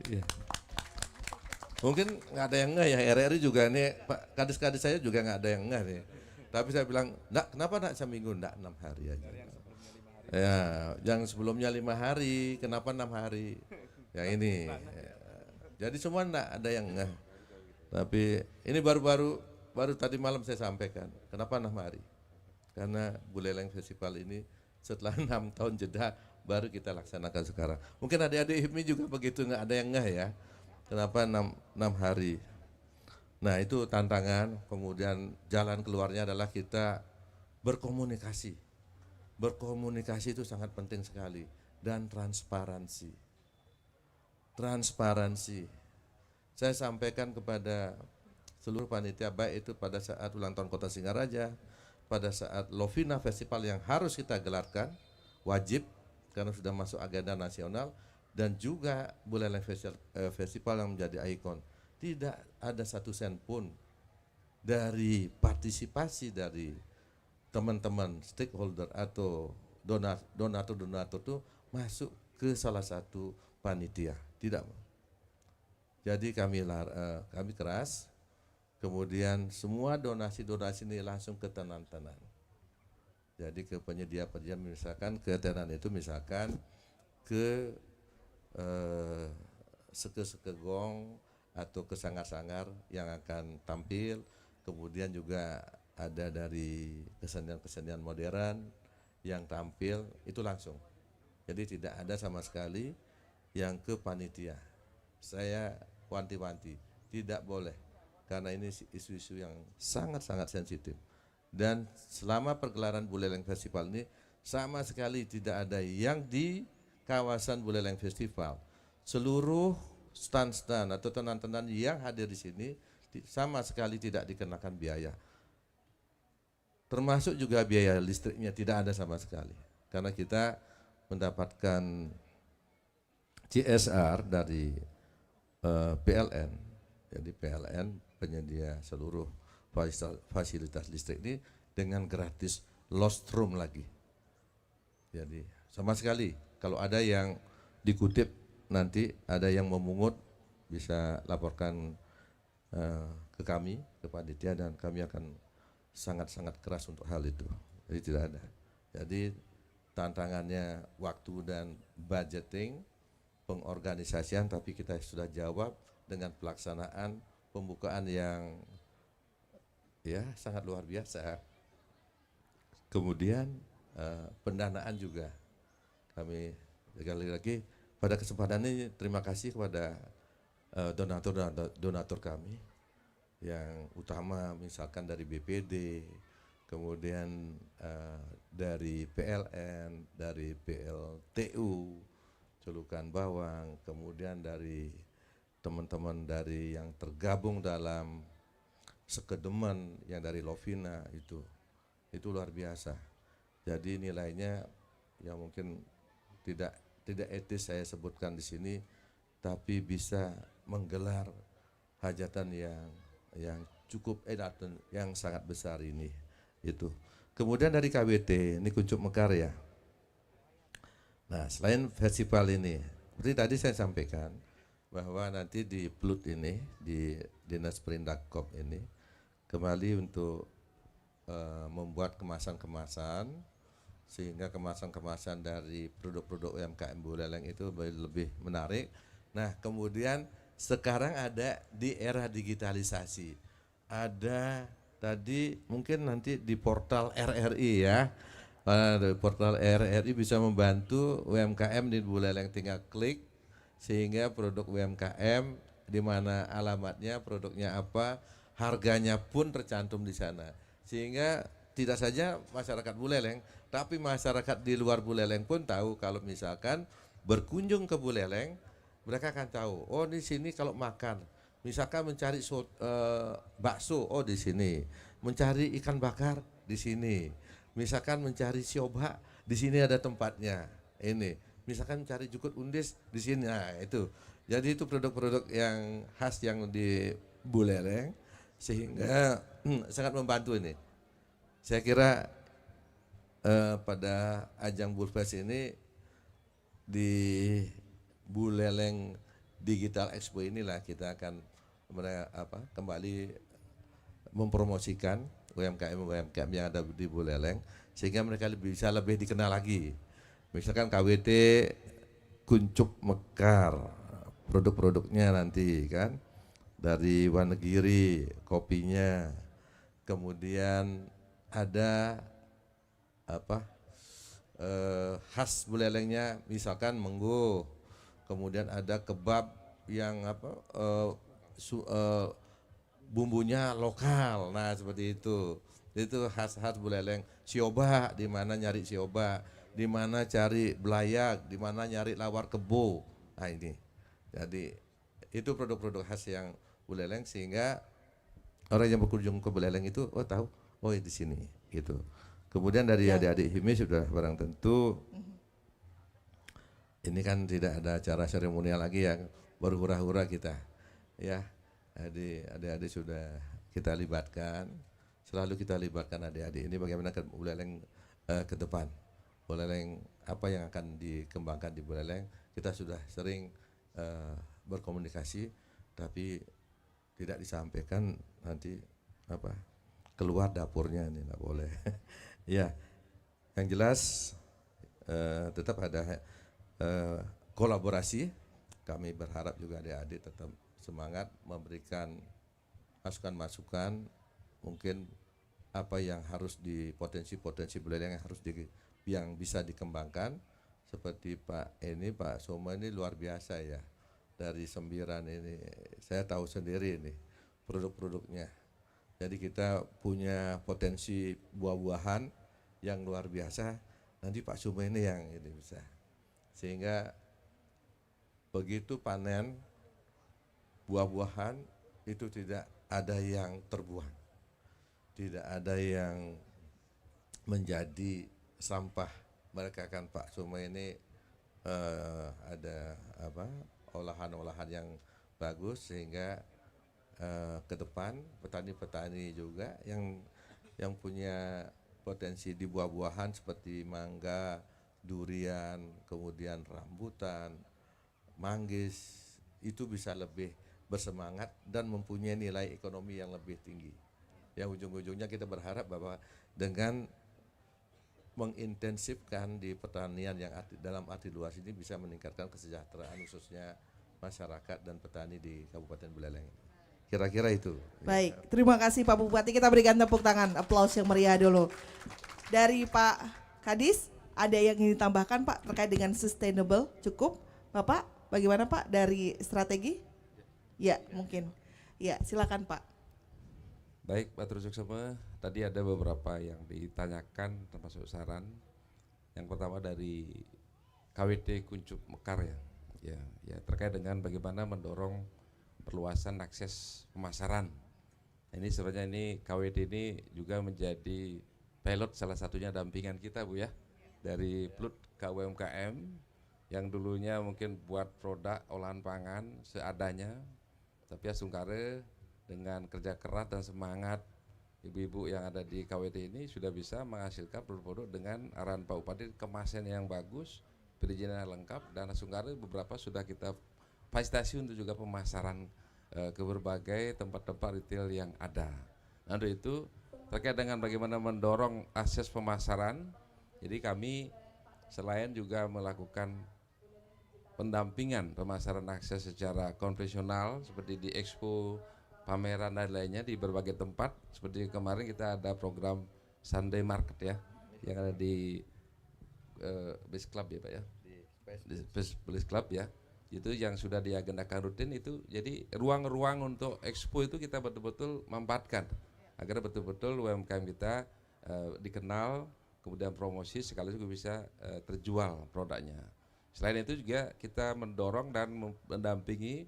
Ya. Mungkin nggak ada yang ngeh ya, RRI juga nih, Pak kadis-kadis saya juga nggak ada yang ngeh nih. Tapi saya bilang, kenapa nak seminggu, 6 hari aja. Ya, yang sebelumnya 5 hari, kenapa 6 hari? Ya ini. Jadi semua nggak ada yang ngeh. Tapi ini baru tadi malam saya sampaikan, kenapa 6 hari? Karena Buleleng Festival ini setelah 6 tahun jeda baru kita laksanakan sekarang. Mungkin adik-adik HIPMI juga begitu, nggak ada yang ngeh ya. Kenapa 6 hari? Nah itu tantangan, kemudian jalan keluarnya adalah kita berkomunikasi. Berkomunikasi itu sangat penting sekali, dan transparansi. Transparansi. Saya sampaikan kepada seluruh panitia, baik itu pada saat ulang tahun Kota Singaraja, pada saat Lovina Festival yang harus kita gelarkan, wajib karena sudah masuk agenda nasional, dan juga Buleleng Festival yang menjadi ikon. Tidak ada 1 sen pun dari partisipasi dari teman-teman stakeholder atau donatur itu masuk ke salah satu panitia, tidak. Jadi kami keras, kemudian semua donasi ini langsung ke tenan-tenan. Jadi ke penyedia, misalkan ke tenan itu misalkan ke seke-seke gong atau ke sanggar-sanggar yang akan tampil, kemudian juga ada dari kesenian-kesenian modern yang tampil, itu langsung. Jadi tidak ada sama sekali yang ke panitia. Saya wanti-wanti, tidak boleh, karena ini isu-isu yang sangat-sangat sensitif. Dan selama pergelaran Buleleng Festival ini sama sekali tidak ada yang di kawasan Buleleng Festival. Seluruh stand-stand atau tenan-tenan yang hadir di sini sama sekali tidak dikenakan biaya. Termasuk juga biaya listriknya tidak ada sama sekali. Karena kita mendapatkan CSR dari PLN. Jadi PLN penyedia seluruh fasilitas listrik ini dengan gratis lost room lagi. Jadi sama sekali kalau ada yang dikutip nanti ada yang memungut bisa laporkan ke kami, ke panitia, dan kami akan sangat-sangat keras untuk hal itu. Jadi tidak ada. Jadi tantangannya waktu dan budgeting, pengorganisasian, tapi kita sudah jawab dengan pelaksanaan pembukaan yang ya sangat luar biasa. Kemudian pendanaan juga kami sekali lagi pada kesempatan ini terima kasih kepada donatur kami yang utama misalkan dari BPD, kemudian dari PLN, dari PLTU, Celukan Bawang, kemudian dari teman-teman dari yang tergabung dalam Sekedemen yang dari Lovina itu luar biasa. Jadi nilainya yang mungkin tidak etis saya sebutkan di sini, tapi bisa menggelar hajatan yang cukup dan yang sangat besar ini itu. Kemudian dari KWT ini Kuncup Mekar ya. Nah selain festival ini, seperti tadi saya sampaikan bahwa nanti di PLUT ini di Dinas Perindakop ini kembali untuk membuat kemasan-kemasan sehingga kemasan-kemasan dari produk-produk UMKM Buleleng itu lebih menarik. Nah kemudian sekarang ada di era digitalisasi, ada tadi mungkin nanti di portal RRI ya, di portal RRI bisa membantu UMKM di Buleleng, tinggal klik sehingga produk UMKM di mana alamatnya, produknya apa, harganya pun tercantum di sana. Sehingga tidak saja masyarakat Buleleng, tapi masyarakat di luar Buleleng pun tahu kalau misalkan berkunjung ke Buleleng, mereka akan tahu, oh di sini kalau makan, misalkan mencari bakso, oh di sini, mencari ikan bakar di sini, misalkan mencari siobak, di sini ada tempatnya. Ini, misalkan mencari jukut undis di sini, nah itu. Jadi itu produk-produk yang khas yang di Buleleng, sehingga sangat membantu ini. Saya kira pada ajang Bulfest ini di Buleleng Digital Expo inilah kita akan kembali mempromosikan UMKM yang ada di Buleleng sehingga mereka bisa lebih dikenal lagi. Misalkan KWT Kuncup Mekar, produk-produknya nanti kan dari Wonogiri kopinya, kemudian ada khas Bulelengnya misalkan menggo, kemudian ada kebab yang bumbunya lokal, nah seperti itu khas Buleleng. Siobak, di mana nyari siobak, di mana cari belayak, di mana nyari lawar kebo, nah ini jadi itu produk-produk khas yang Buleleng sehingga orang yang berkunjung ke Buleleng itu tahu di sini gitu. Kemudian dari adik-adik HIMI sudah barang tentu ini kan tidak ada acara seremonial lagi yang berhura-hura kita ya. Adik-adik sudah kita libatkan, selalu kita libatkan adik-adik ini bagaimana ke Buleleng ke depan. Buleleng apa yang akan dikembangkan di Buleleng, kita sudah sering berkomunikasi, tapi tidak disampaikan nanti keluar dapurnya, ini nggak boleh. Ya, yang jelas tetap ada kolaborasi. Kami berharap juga adik-adik tetap semangat memberikan masukan-masukan, mungkin apa yang harus potensi Buleleng yang bisa dikembangkan. Seperti Pak Soma ini luar biasa ya. Dari Sembiran ini saya tahu sendiri ini produk-produknya. Jadi kita punya potensi buah-buahan yang luar biasa. Nanti Pak Suma ini yang ini bisa. Sehingga begitu panen buah-buahan itu tidak ada yang terbuang. Tidak ada yang menjadi sampah. Mereka kan Pak Suma ini ada olahan-olahan yang bagus sehingga ke depan petani-petani juga yang punya potensi di buah-buahan seperti mangga, durian, kemudian rambutan, manggis, itu bisa lebih bersemangat dan mempunyai nilai ekonomi yang lebih tinggi. Ya, ujung-ujungnya kita berharap bahwa dengan mengintensifkan di pertanian yang dalam arti luas ini bisa meningkatkan kesejahteraan khususnya masyarakat dan petani di Kabupaten Buleleng. Kira-kira itu. Baik, terima kasih Pak Bupati. Kita berikan tepuk tangan, aplaus yang meriah dulu. Dari Pak Kadis, ada yang ingin ditambahkan Pak terkait dengan sustainable? Cukup? Bapak, bagaimana Pak dari strategi? Ya, mungkin. Ya, silakan Pak. Baik, Pak Trusuk semua. Tadi ada beberapa yang ditanyakan termasuk saran. Yang pertama dari KWT Kuncup Mekar ya terkait dengan bagaimana mendorong perluasan akses pemasaran. Ini sebenarnya ini KWT ini juga menjadi pilot salah satunya dampingan kita Bu ya. Dari PLUT KUMKM yang dulunya mungkin buat produk olahan pangan seadanya, tapi Asungkare dengan kerja keras dan semangat ibu-ibu yang ada di KWT ini sudah bisa menghasilkan produk-produk dengan arahan Pak Bupati, kemasan yang bagus, perizinan lengkap, dan Asungkare beberapa sudah kita fasilitasi untuk juga pemasaran ke berbagai tempat-tempat retail yang ada. Nah, untuk itu terkait dengan bagaimana mendorong akses pemasaran, jadi kami selain juga melakukan pendampingan pemasaran akses secara konvensional seperti di expo, pameran dan lainnya di berbagai tempat. Seperti kemarin kita ada program Sunday Market ya, yang ada di Base Club ya Pak ya, di Base Club ya, itu yang sudah diagendakan rutin itu. Jadi ruang-ruang untuk expo itu kita betul-betul manfaatkan agar betul-betul UMKM kita dikenal, kemudian promosi sekaligus juga bisa terjual produknya. Selain itu juga kita mendorong dan mendampingi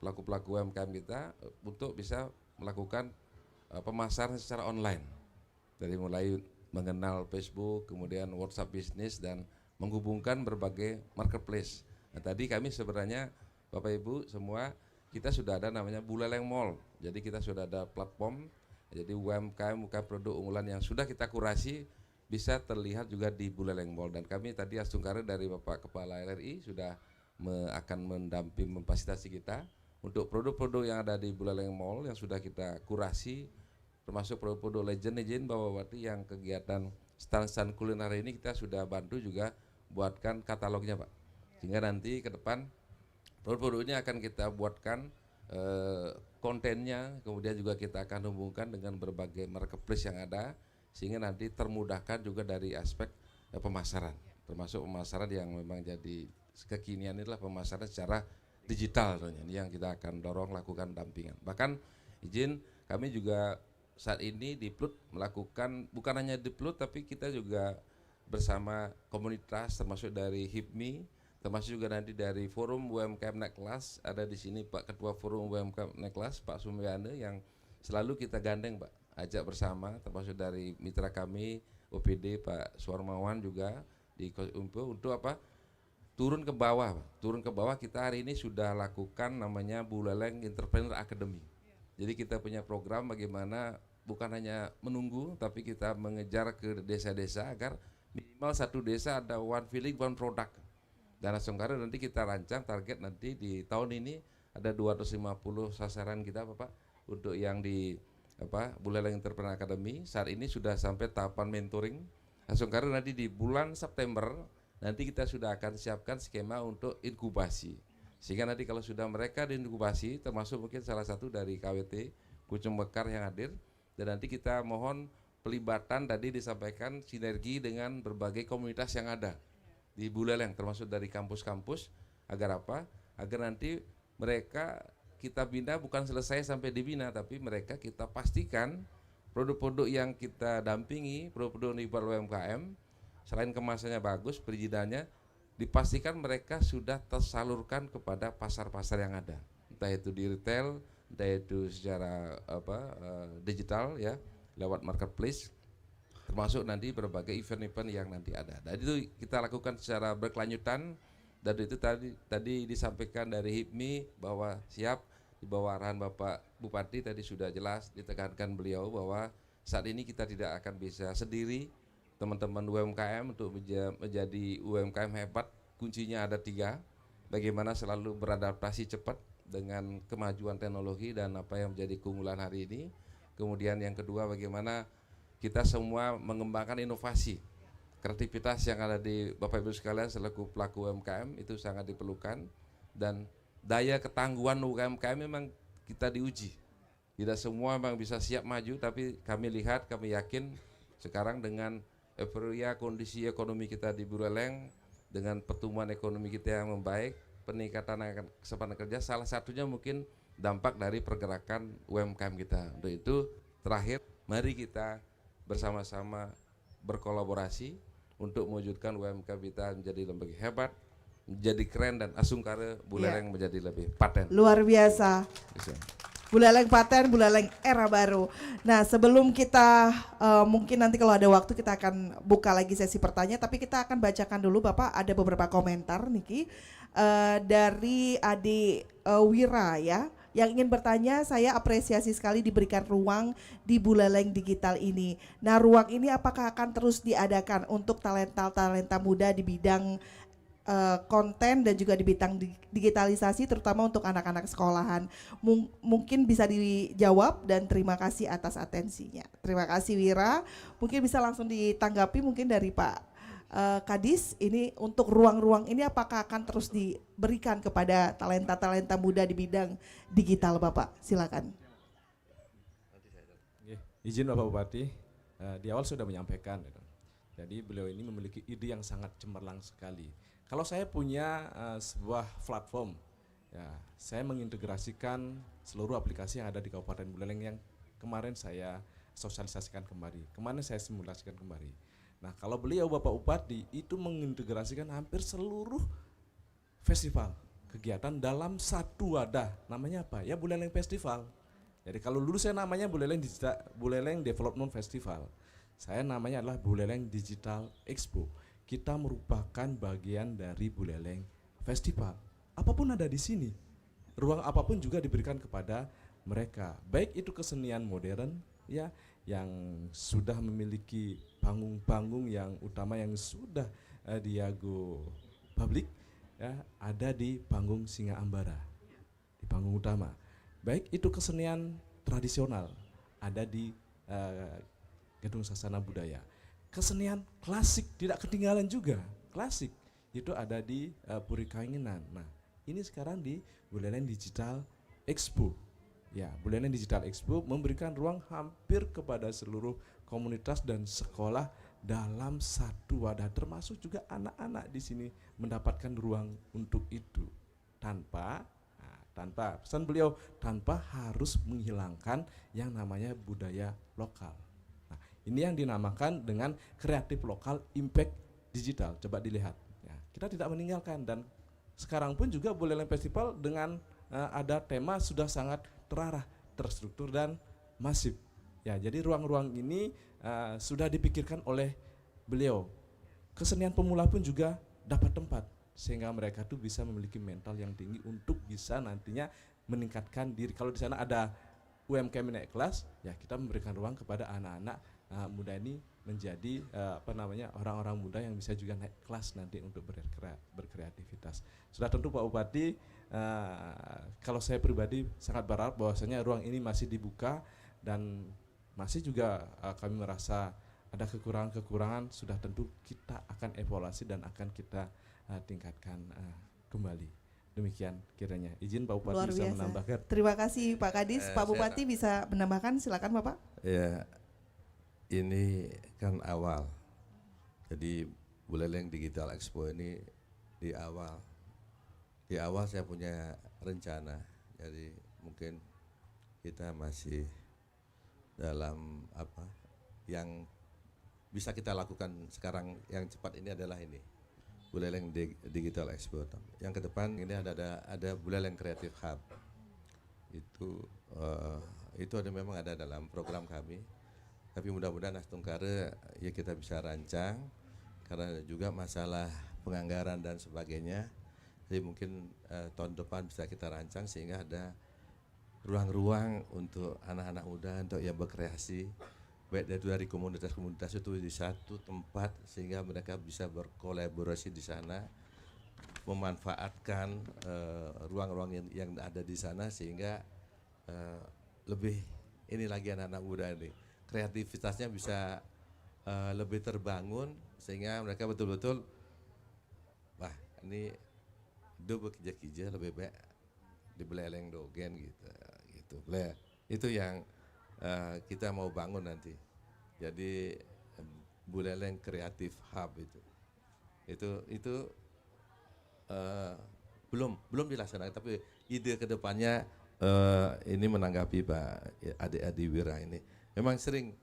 pelaku-pelaku UMKM kita untuk bisa melakukan pemasaran secara online, dari mulai mengenal Facebook, kemudian WhatsApp bisnis, dan menghubungkan berbagai marketplace. Nah, tadi kami sebenarnya Bapak Ibu semua kita sudah ada namanya Buleleng Mall. Jadi kita sudah ada platform. Jadi UMKM produk unggulan yang sudah kita kurasi bisa terlihat juga di Buleleng Mall. Dan kami tadi Asungkare dari Bapak Kepala LRI sudah akan mendamping memfasilitasi kita untuk produk-produk yang ada di Buleleng Mall yang sudah kita kurasi, termasuk produk-produk legend Bapak Bupati yang kegiatan stand-stand kuliner ini kita sudah bantu juga buatkan katalognya Pak. Sehingga nanti ke depan produk-produk ini akan kita buatkan kontennya, kemudian juga kita akan hubungkan dengan berbagai marketplace yang ada, sehingga nanti termudahkan juga dari aspek pemasaran, termasuk pemasaran yang memang jadi kekinian adalah pemasaran secara digital. Ini yang kita akan dorong lakukan dampingan. Bahkan izin kami juga saat ini di PLUT melakukan, bukan hanya di PLUT tapi kita juga bersama komunitas termasuk dari HIPMI, termasuk juga nanti dari Forum UMKM Naik Kelas, ada di sini Pak Ketua Forum UMKM Naik Kelas Pak Sumiane yang selalu kita gandeng Pak, ajak bersama, termasuk dari mitra kami OPD Pak Suarmawan juga di Umpo untuk apa? Turun ke bawah. Turun ke bawah kita hari ini sudah lakukan namanya Buleleng Entrepreneur Academy. Jadi kita punya program bagaimana bukan hanya menunggu tapi kita mengejar ke desa-desa agar minimal satu desa ada one feeling one product. Dan Asungkare nanti kita rancang target nanti di tahun ini ada 250 sasaran kita Bapak untuk yang di Buleleng Entrepreneur Academy. Saat ini sudah sampai tahapan mentoring. Asungkare nanti di bulan September nanti kita sudah akan siapkan skema untuk inkubasi. Sehingga nanti kalau sudah mereka diinkubasi, termasuk mungkin salah satu dari KWT Kuncup Mekar yang hadir, dan nanti kita mohon pelibatan tadi disampaikan sinergi dengan berbagai komunitas yang ada di Buleleng, termasuk dari kampus-kampus, agar apa? Agar nanti mereka kita bina bukan selesai sampai dibina, tapi mereka kita pastikan produk-produk yang kita dampingi, produk-produk di UMKM, selain kemasannya bagus, perizinannya dipastikan mereka sudah tersalurkan kepada pasar-pasar yang ada, entah itu di retail, entah itu secara digital ya, lewat marketplace, termasuk nanti berbagai event-event yang nanti ada. Dan itu kita lakukan secara berkelanjutan. Dan itu tadi disampaikan dari HIPMI bahwa siap di bawah arahan Bapak Bupati tadi sudah jelas ditekankan beliau bahwa saat ini kita tidak akan bisa sendiri. Teman-teman UMKM untuk menjadi UMKM hebat, kuncinya ada 3. Bagaimana selalu beradaptasi cepat dengan kemajuan teknologi dan apa yang menjadi keunggulan hari ini. Kemudian yang kedua, bagaimana kita semua mengembangkan inovasi. Kreativitas yang ada di Bapak Ibu sekalian selaku pelaku UMKM itu sangat diperlukan, dan daya ketangguhan UMKM memang kita diuji. Tidak semua memang bisa siap maju, tapi kami lihat, kami yakin sekarang dengan euforia kondisi ekonomi kita di Buleleng, dengan pertumbuhan ekonomi kita yang membaik, peningkatan kesempatan kerja, salah satunya mungkin dampak dari pergerakan UMKM kita. Untuk itu terakhir, mari kita bersama-sama berkolaborasi untuk mewujudkan UMKM kita menjadi lebih hebat, menjadi keren, dan Asungkara Buleleng menjadi lebih paten. Luar biasa. Bisa. Buleleng paten, Buleleng era baru. Nah, sebelum kita mungkin nanti kalau ada waktu kita akan buka lagi sesi pertanyaan, tapi kita akan bacakan dulu Bapak, ada beberapa komentar Niki dari adik Wira ya, yang ingin bertanya. Saya apresiasi sekali diberikan ruang di Buleleng Digital ini. Nah, ruang ini apakah akan terus diadakan untuk talenta-talenta muda di bidang konten dan juga di bidang digitalisasi, terutama untuk anak-anak sekolahan? Mungkin bisa dijawab, dan terima kasih atas atensinya. Terima kasih Wira. Mungkin bisa langsung ditanggapi mungkin dari Pak Kadis, ini untuk ruang-ruang ini apakah akan terus diberikan kepada talenta-talenta muda di bidang digital, Bapak? Silakan. Izin Bapak Bupati, di awal sudah menyampaikan, jadi beliau ini memiliki ide yang sangat cemerlang sekali. Kalau saya punya sebuah platform, ya, saya mengintegrasikan seluruh aplikasi yang ada di Kabupaten Buleleng yang kemarin saya sosialisasikan kembali, kemarin saya simulasikan kembali. Nah, kalau beliau Bapak Bupati itu mengintegrasikan hampir seluruh festival kegiatan dalam satu wadah, namanya apa? Ya, Buleleng Festival. Jadi kalau dulu saya namanya Buleleng Development Festival, saya namanya adalah Buleleng Digital Expo. Kita merupakan bagian dari Buleleng Festival. Apapun ada di sini, ruang apapun juga diberikan kepada mereka. Baik itu kesenian modern, ya, yang sudah memiliki panggung-panggung yang utama yang sudah diago publik, ya, ada di panggung Singa Ambara, di panggung utama. Baik itu kesenian tradisional, ada di Gedung Sasana Budaya. Kesenian klasik tidak ketinggalan juga, klasik itu ada di Puri Kaingenan. Nah, ini sekarang di Buleleng Digital Expo. Ya, Buleleng Digital Expo memberikan ruang hampir kepada seluruh komunitas dan sekolah dalam satu wadah, termasuk juga anak-anak di sini mendapatkan ruang untuk itu tanpa pesan beliau, tanpa harus menghilangkan yang namanya budaya lokal. Ini yang dinamakan dengan kreatif lokal impact digital. Coba dilihat, ya, kita tidak meninggalkan, dan sekarang pun juga Buleleng Festival dengan ada tema sudah sangat terarah, terstruktur, dan masif. Ya, jadi ruang-ruang ini sudah dipikirkan oleh beliau. Kesenian pemula pun juga dapat tempat, sehingga mereka tuh bisa memiliki mental yang tinggi untuk bisa nantinya meningkatkan diri. Kalau di sana ada UMKM naik kelas, ya kita memberikan ruang kepada anak-anak muda ini menjadi orang-orang muda yang bisa juga naik kelas nanti untuk berkreativitas. Sudah tentu Pak Bupati, kalau saya pribadi sangat berharap bahwasanya ruang ini masih dibuka, dan masih juga kami merasa ada kekurangan-kekurangan, sudah tentu kita akan evaluasi dan akan kita tingkatkan kembali. Demikian kiranya. Izin Pak Bupati Luar bisa biasa. menambahkan. Terima kasih Pak Kadis. Pak Bupati bisa menambahkan, silakan Bapak. Ya, ini kan awal. Jadi Buleleng Digital Expo ini di awal saya punya rencana. Jadi mungkin kita masih dalam yang bisa kita lakukan sekarang yang cepat ini adalah ini, Buleleng Digital Expo. Yang ke depan ini ada Buleleng Creative Hub. Itu memang ada dalam program kami. Tapi mudah-mudahan Asungkara ya kita bisa rancang, karena juga masalah penganggaran dan sebagainya. Jadi mungkin tahun depan bisa kita rancang sehingga ada ruang-ruang untuk anak-anak muda untuk ya berkreasi baik dari komunitas-komunitas itu di satu tempat sehingga mereka bisa berkolaborasi di sana, memanfaatkan ruang-ruang yang ada di sana sehingga lebih ini lagi anak-anak muda ini kreativitasnya bisa lebih terbangun sehingga mereka betul-betul wah ini bekerja-kerja lebih baik di beleleng dogen gitu. Itu yang kita mau bangun nanti. Jadi Buleleng Creative Hub itu belum dilaksanakan, tapi ide kedepannya ini menanggapi Pak Adi Wira ini. Memang sering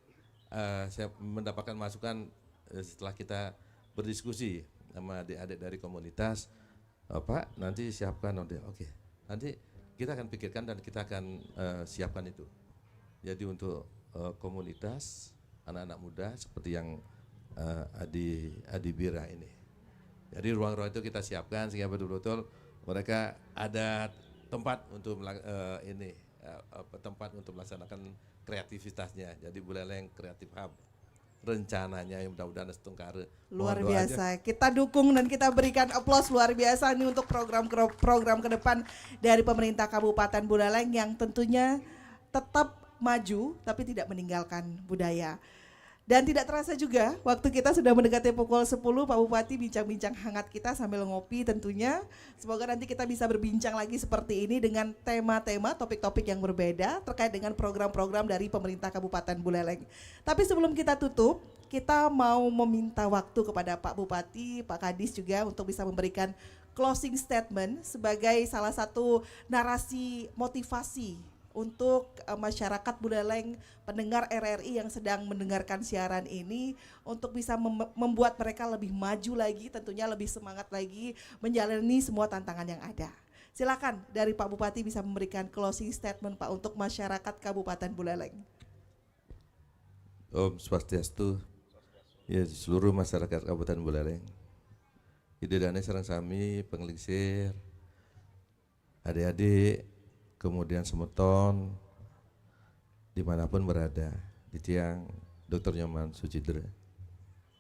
saya mendapatkan masukan setelah kita berdiskusi sama adik-adik dari komunitas, Pak nanti siapkan oke. Nanti kita akan pikirkan dan kita akan siapkan itu. Jadi untuk komunitas anak-anak muda seperti yang Adi Bira ini. Jadi ruang-ruang itu kita siapkan sehingga betul-betul mereka ada tempat untuk tempat untuk melaksanakan kreativitasnya. Jadi Buleleng Creative Hub rencananya yang mudah-mudahan setungkare luar biasa. Kita dukung dan kita berikan aplaus luar biasa ini untuk program ke depan dari pemerintah Kabupaten Buleleng yang tentunya tetap maju tapi tidak meninggalkan budaya. Dan tidak terasa juga waktu kita sudah mendekati pukul 10, Pak Bupati bincang-bincang hangat kita sambil ngopi tentunya. Semoga nanti kita bisa berbincang lagi seperti ini dengan tema-tema, topik-topik yang berbeda terkait dengan program-program dari pemerintah Kabupaten Buleleng. Tapi sebelum kita tutup, kita mau meminta waktu kepada Pak Bupati, Pak Kadis juga untuk bisa memberikan closing statement sebagai salah satu narasi motivasi untuk masyarakat Buleleng, pendengar RRI yang sedang mendengarkan siaran ini untuk bisa membuat mereka lebih maju lagi, tentunya lebih semangat lagi menjalani semua tantangan yang ada. Silakan dari Pak Bupati bisa memberikan closing statement Pak untuk masyarakat Kabupaten Buleleng. Om Swastiastu, ya seluruh masyarakat Kabupaten Buleleng. Idedane sareng sami penglingsir, adik-adik, kemudian semeton dimanapun berada, di tiang Dr. Nyoman Sucidre,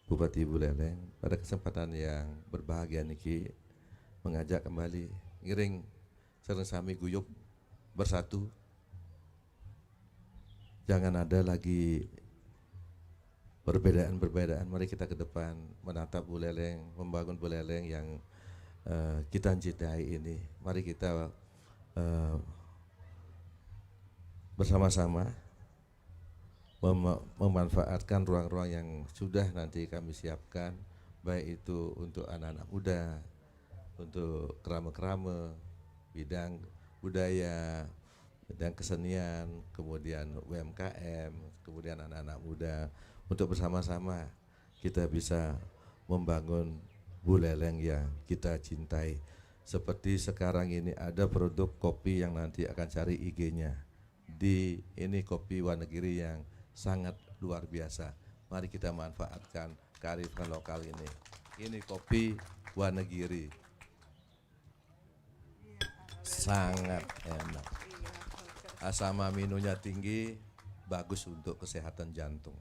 Bupati Buleleng, pada kesempatan yang berbahagia niki mengajak kembali ngiring sareng sami guyub bersatu. Jangan ada lagi perbedaan-perbedaan, mari kita ke depan menatap Buleleng, membangun Buleleng yang kita cintai ini. Mari kita bersama-sama memanfaatkan ruang-ruang yang sudah nanti kami siapkan, baik itu untuk anak-anak muda, untuk kerama-kerama, bidang budaya, bidang kesenian, kemudian UMKM, kemudian anak-anak muda, untuk bersama-sama kita bisa membangun Buleleng yang kita cintai. Seperti sekarang ini ada produk kopi yang nanti akan cari IG-nya. Ini kopi Wonogiri yang sangat luar biasa. Mari kita manfaatkan kearifan lokal ini. Ini kopi Wonogiri. Sangat enak. Asam aminonya tinggi, bagus untuk kesehatan jantung.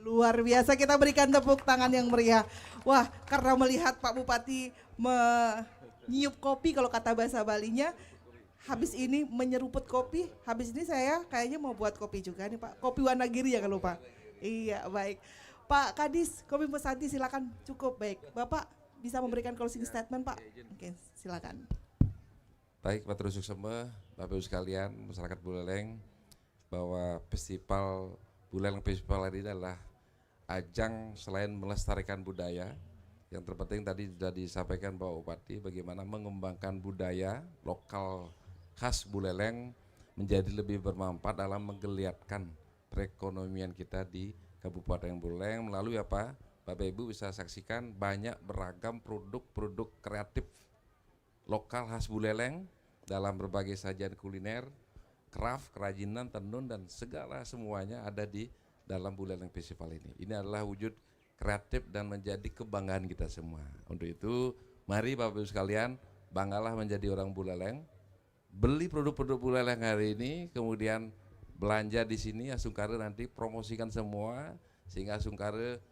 Luar biasa, kita berikan tepuk tangan yang meriah. Wah, karena melihat Pak Bupati nyiup kopi kalau kata bahasa Balinya, habis ini menyeruput kopi, habis ini saya kayaknya mau buat kopi juga nih Pak. Kopi Wonogiri ya kalau Pak. Iya, baik. Pak Kadis, Kopi Pesanti silakan, cukup baik. Bapak bisa memberikan closing statement Pak. Oke, silakan. Baik, Pak Terusuk semua, Bapak Ibu sekalian, masyarakat Buleleng, bahwa festival Buleleng Festival ini adalah ajang selain melestarikan budaya, yang terpenting tadi sudah disampaikan Pak Bupati bagaimana mengembangkan budaya lokal khas Buleleng menjadi lebih bermanfaat dalam menggeliatkan perekonomian kita di Kabupaten Buleleng melalui apa? Bapak Ibu bisa saksikan banyak beragam produk-produk kreatif lokal khas Buleleng dalam berbagai sajian kuliner, craft, kerajinan, tenun dan segala semuanya ada di dalam Buleleng Festival ini. Ini adalah wujud kreatif dan menjadi kebanggaan kita semua. Untuk itu, mari Bapak Ibu sekalian, banggalah menjadi orang Buleleng. Beli produk-produk Buleleng hari ini, kemudian belanja di sini Asungkare nanti promosikan semua sehingga Asungkare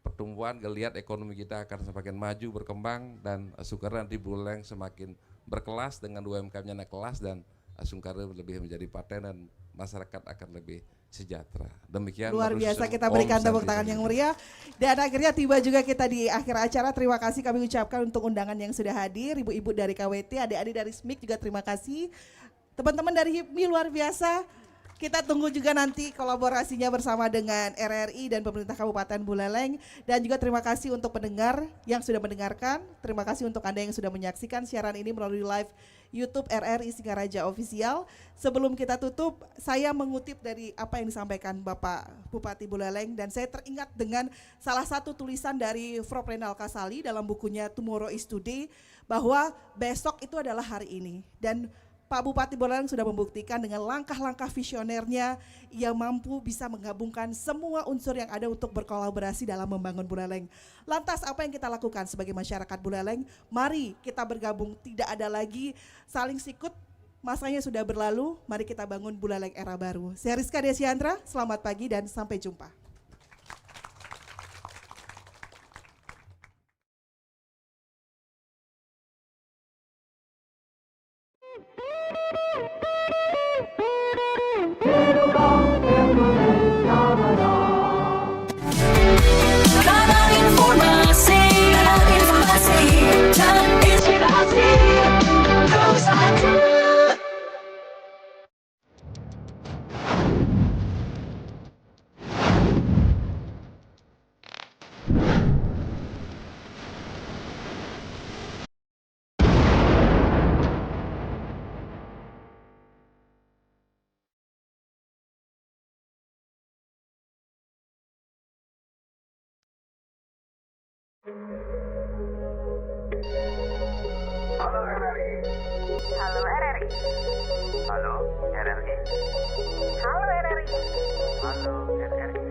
pertumbuhan geliat ekonomi kita akan semakin maju berkembang dan Asungkare nanti Buleleng semakin berkelas dengan UMKM-nya naik kelas dan Asungkare lebih menjadi paten dan masyarakat akan lebih sejahtera. Demikian luar Bapak biasa, Yusuf. kita Om berikan tepuk Santi tangan Santi. yang meriah. Dan akhirnya tiba juga kita di akhir acara. Terima kasih kami ucapkan untuk undangan yang sudah hadir, ibu-ibu dari KWT, adik-adik dari SMIK juga terima kasih. Teman-teman dari HIPMI luar biasa. Kita tunggu juga nanti kolaborasinya bersama dengan RRI dan pemerintah Kabupaten Buleleng. Dan juga terima kasih untuk pendengar yang sudah mendengarkan. Terima kasih untuk Anda yang sudah menyaksikan siaran ini melalui live YouTube RRI Singaraja Official. Sebelum kita tutup, saya mengutip dari apa yang disampaikan Bapak Bupati Buleleng dan saya teringat dengan salah satu tulisan dari Prof. Renal Kasali dalam bukunya Tomorrow is Today bahwa besok itu adalah hari ini. Dan Pak Bupati Buleleng sudah membuktikan dengan langkah-langkah visionernya yang mampu bisa menggabungkan semua unsur yang ada untuk berkolaborasi dalam membangun Buleleng. Lantas apa yang kita lakukan sebagai masyarakat Buleleng? Mari kita bergabung, tidak ada lagi saling sikut, masanya sudah berlalu, mari kita bangun Buleleng era baru. Saya Rizka Desiandra, selamat pagi dan sampai jumpa. Kanal informasi dan inspirasi terus ada. Halo RRI. Halo RRI. Halo RRI. Halo RRI. Halo RRI.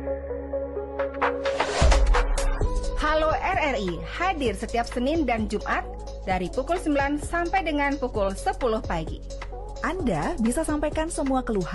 Halo RRI hadir setiap Senin dan Jumat dari pukul 9 sampai dengan pukul 10 pagi. Anda bisa sampaikan semua keluhan